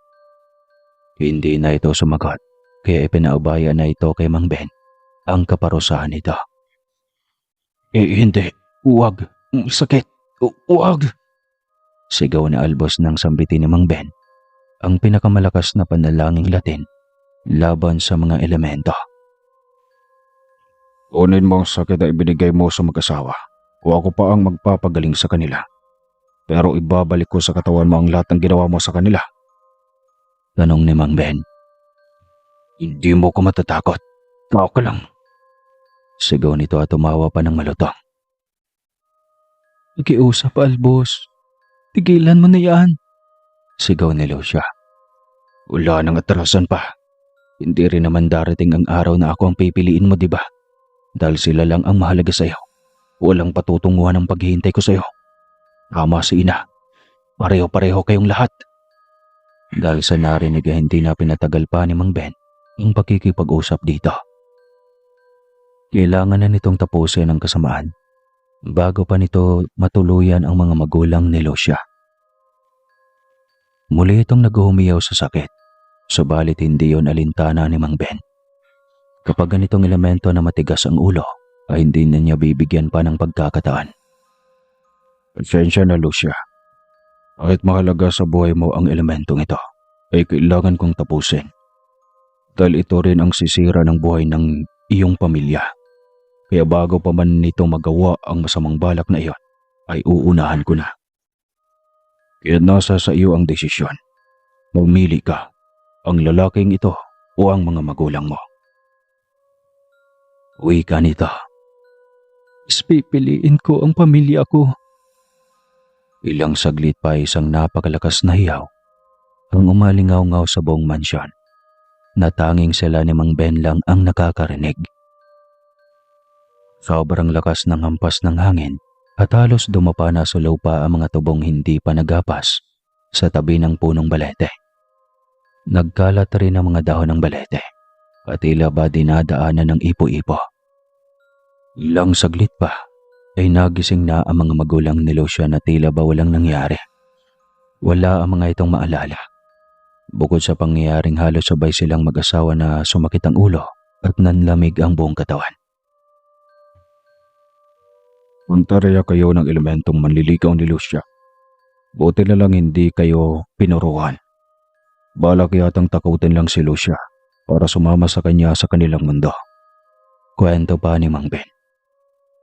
Hindi na ito sumagot, kaya ipinaubaya na ito kay Mang Ben ang kaparusahan nito. Hindi. Huwag. Sakit. Huwag. Sigaw ni Albos ng sambitin ni Mang Ben, ang pinakamalakas na panalangin Latin laban sa mga elemento. Kunin mo ang sakit na ibinigay mo sa mag-asawa o ako pa ang magpapagaling sa kanila. Pero ibabalik ko sa katawan mo ang lahat ng ginawa mo sa kanila. Tanong ni Mang Ben. Hindi mo ko matatakot. Tao ka lang. Sigaw nito at tumawa pa ng malutong. Nakiusap, Albos. Tigilan mo na yan. Sigaw ni Lucia. Wala nang atrasan pa. Hindi rin naman darating ang araw na ako ang pipiliin mo, di ba? Dahil sila lang ang mahalaga sa'yo. Walang patutunguhan ang paghihintay ko sa'yo. Tama si ina. Pareho-pareho kayong lahat. Dahil sa narinig ay hindi na pinatagal pa ni Mang Ben ang pakikipag-usap dito. Kailangan na nitong tapusin ang kasamaan bago pa nito matuluyan ang mga magulang ni Lucia. Muli itong naghuhumiyaw sa sakit, subalit hindi yon alintana ni Mang Ben. Kapag ganitong elemento na matigas ang ulo, ay hindi na niya bibigyan pa ng pagkakataan. Pasensya na, Lucia. Kahit mahalaga sa buhay mo ang elementong ito, ay kailangan kong tapusin. Dahil ito rin ang sisira ng buhay ng iyong pamilya. Kaya bago pa man nito magawa ang masamang balak na iyon, ay uunahan ko na. Kaya nasa sa iyo ang desisyon. Mamili ka, ang lalaking ito o ang mga magulang mo. Uwi ka nito. Pipiliin ko ang pamilya ko. Ilang saglit pa isang napakalakas na hiyaw ang umalingaw-ngaw sa buong mansyon. na tanging sila ni Mang Ben lang ang nakakarinig. Sobrang lakas ng hampas ng hangin at halos dumapa na sa lupa ang mga tubong hindi pa nagapas sa tabi ng punong balete. Nagkalat rin ang mga dahon ng balete at tila ba dinadaanan ng ipo-ipo. Ilang saglit pa ay nagising na ang mga magulang ni Lucia na tila ba walang nangyari. Wala ang mga itong maalala. Bukod sa pangyayaring halos sabay silang mag-asawa na sumakit ang ulo at nanlamig ang buong katawan. Puntareya kayo ng elementong manliligaw ni Lucia. Buti na lang hindi kayo pinuruan. Balak yatang takutin lang si Lucia para sumama sa kanya sa kanilang mundo. Kwento pa ni Mang Ben.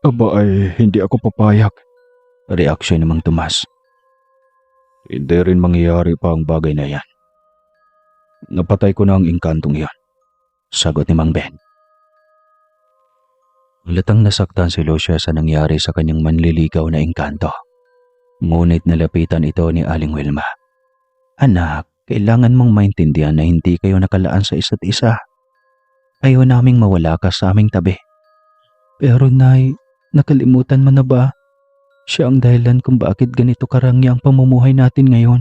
Aba ay hindi ako papayag. Reaksyon ni Mang Tomas. Hindi rin mangyayari pa ang bagay na yan. Napatay ko na ang engkantong yan. Sagot ni Mang Ben. Halatang nasaktan si Lucia sa nangyari sa kanyang manliligaw na engkanto. Ngunit nalapitan ito ni Aling Wilma. Anak, kailangan mong maintindihan na hindi kayo nakalaan sa isa't isa. Ayaw naming mawala ka sa aming tabi. Pero Nay, nakalimutan mo na ba? Siya ang dahilan kung bakit ganito karangya ang pamumuhay natin ngayon.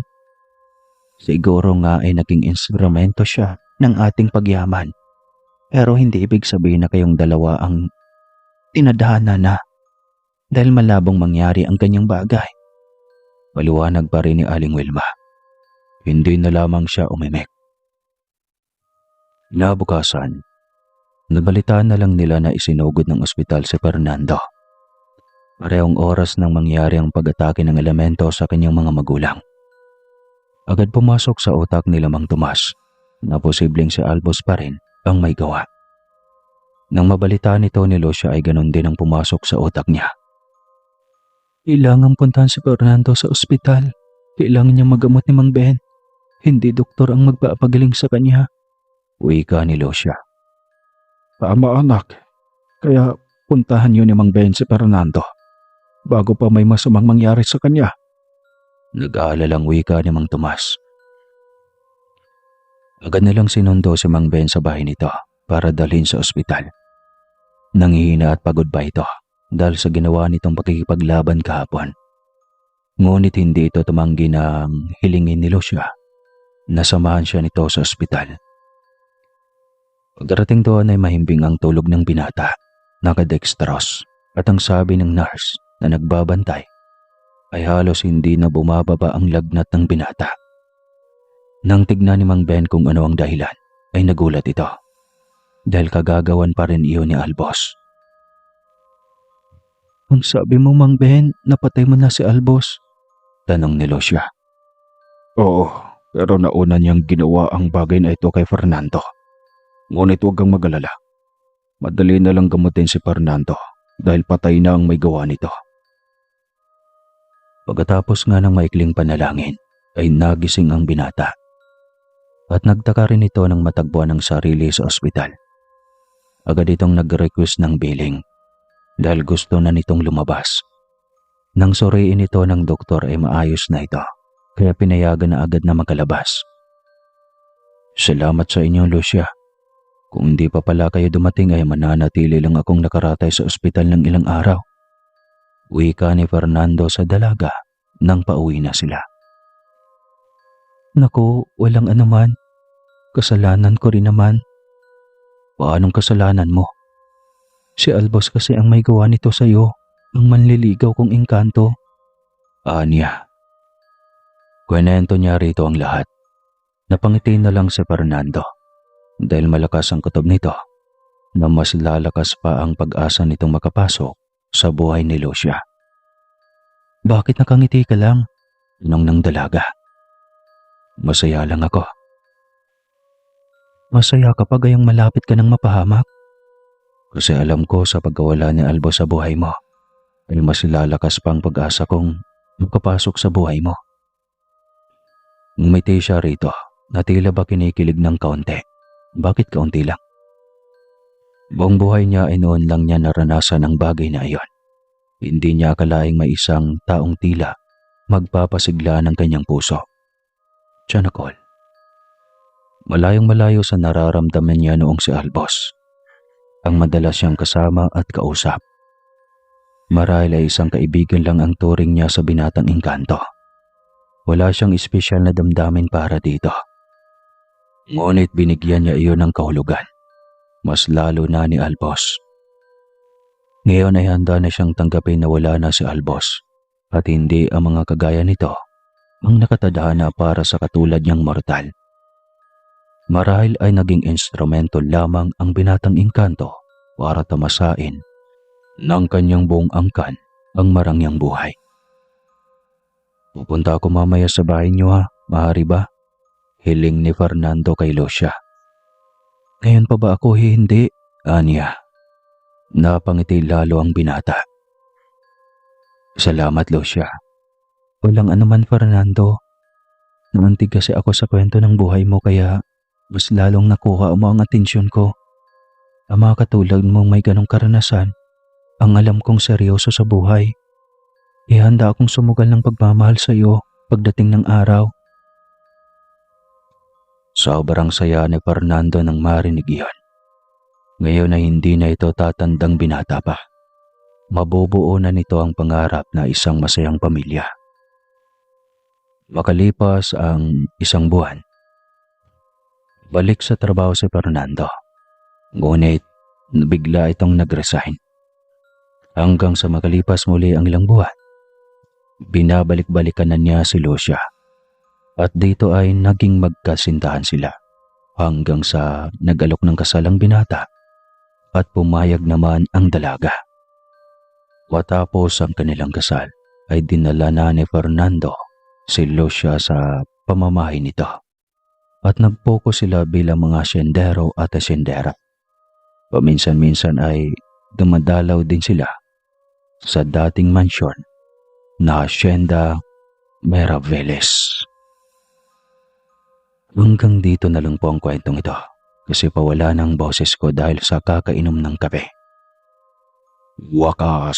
Siguro nga ay naging instrumento siya ng ating pagyaman. Pero hindi ibig sabihin na kayong dalawa ang tinadhana na dahil malabong mangyari ang ganyang bagay. Maliwanag pa rin ni Aling Wilma. Hindi na lamang siya umimik. Nabukasan, nabalitaan na lang nila na isinugod ng ospital si Fernando. Parehong oras nang mangyari ang pag-atake ng elemento sa kanyang mga magulang. Agad pumasok sa utak ni Mang Tomas na posibleng si Albos pa rin ang may gawa. Nang mabalitaan ito ni Lucia ay ganun din ang pumasok sa utak niya. Kailangang puntahan si Fernando sa ospital. Kailangan niya magamot ni Mang Ben. Hindi doktor ang magpapagaling sa kanya. Wika ni Lucia. Tama anak. Kaya puntahan niyo ni Mang Ben si Fernando bago pa may masamang mangyari sa kanya. Nag-aalalang wika ni Mang Tomas. Agad nilang sinundo si Mang Ben sa bahay nito para dalhin sa ospital. Nanghihina at pagod pa ito dahil sa ginawa nitong pakikipaglaban kahapon. Ngunit hindi ito tumanggi ng hilingin ni Lucia. Nasamahan siya nito sa ospital. Pagdating doon ay mahimbing ang tulog ng binata, nakadextrose, at ang sabi ng nurse na nagbabantay ay halos hindi na bumababa ang lagnat ng binata. Nang tignan ni Mang Ben kung ano ang dahilan, ay nagulat ito. Dahil kagagawan pa rin iyon ni Albos. Ang sabi mo, Mang Ben, napatay mo na si Albos? Tanong ni Lucia. Oo, pero nauna niyang ginawa ang bagay na ito kay Fernando. Ngunit huwag kang mag-alala. Madali na lang gamutin si Fernando dahil patay na ang may gawa nito. Pagkatapos nga ng maikling panalangin, ay nagising ang binata. At nagtaka rin ito nang matagpuan ang sarili sa ospital. Agad itong nag-request ng billing dahil gusto na nitong lumabas. Nang suriin ito ng doktor ay maayos na ito, kaya pinayagan na agad na makalabas. Salamat sa inyo, Lucia. Kung hindi pa pala kayo dumating ay mananatili lang akong nakaratay sa ospital ng ilang araw. Wika ni Fernando sa dalaga nang pauwi na sila. Naku, walang anuman. Kasalanan ko rin naman. Paanong kasalanan mo? Si Albos kasi ang may gawa nito sa'yo, ang manliligaw kong engkanto. Anya. Kwento niya rito ang lahat. Napangiti na lang si Fernando dahil malakas ang kutob nito na mas lalakas pa ang pag-asa nitong makapasok sa buhay ni Lucia. Bakit nakangiti ka lang? Tanong ng dalaga. Masaya lang ako. Masaya ka pa gayong malapit ka ng mapahamak? Kasi alam ko sa pagkawala ni Albo sa buhay mo, ay mas lalakas pang pag-asa kong makapasok sa buhay mo. Ngumiti siya rito na tila ba kinikilig ng kaunti. Bakit kaunti lang? Buong buhay niya ay noon lang niya naranasan ang bagay na iyon. Hindi niya akalaing may isang taong tila magpapasigla ng kanyang puso. Tiyanakol. Malayong malayo sa nararamdaman niya noong si Albos, ang madalas siyang kasama at kausap. Marahil ay isang kaibigan lang ang turing niya sa binatang engkanto. Wala siyang espesyal na damdamin para dito. Ngunit binigyan niya iyon ng kahulugan, mas lalo na ni Albos. Ngayon ay handa na siyang tanggapin na wala na si Albos at hindi ang mga kagaya nito ang nakatadhana para sa katulad niyang mortal. Marahil ay naging instrumento lamang ang binatang engkanto para tamasain ng kanyang buong angkan ang marangyang buhay. Pupunta ako mamaya sa bahay niyo ha, maaari ba? Hiling ni Fernando kay Lucia. Ngayon pa ba ako hindi? Anya. Napangiti lalo ang binata. Salamat, Lucia. Walang anuman, Fernando. Naantig kasi ako sa kwento ng buhay mo kaya mas lalong nakuha mo ang atensyon ko. Ang mga katulad mong may ganong karanasan, ang alam kong seryoso sa buhay. Ihanda akong sumugal ng pagmamahal sa iyo pagdating ng araw. Sobrang saya ni Fernando nang marinig iyon. Ngayon ay hindi na ito tatandang binata pa. Mabubuo na nito ang pangarap na isang masayang pamilya. Makalipas ang isang buwan, balik sa trabaho si Fernando. Ngunit bigla itong nag-resign. Hanggang sa makalipas muli ang ilang buwan, binabalik-balikan na niya si Lucia. At dito ay naging magkasintahan sila hanggang sa nag-alok ng kasalang binata at pumayag naman ang dalaga. Matapos ang kanilang kasal ay dinala na ni Fernando si Lucia sa pamamahay nito at nag-focus sila bilang mga asyendero at asyendera. Paminsan-minsan ay dumadalaw din sila sa dating mansyon na Hacienda Miraveles. Hanggang dito na lang po ang kwentong ito kasi pawala ng boses ko dahil sa kakainom ng kape. Wakas!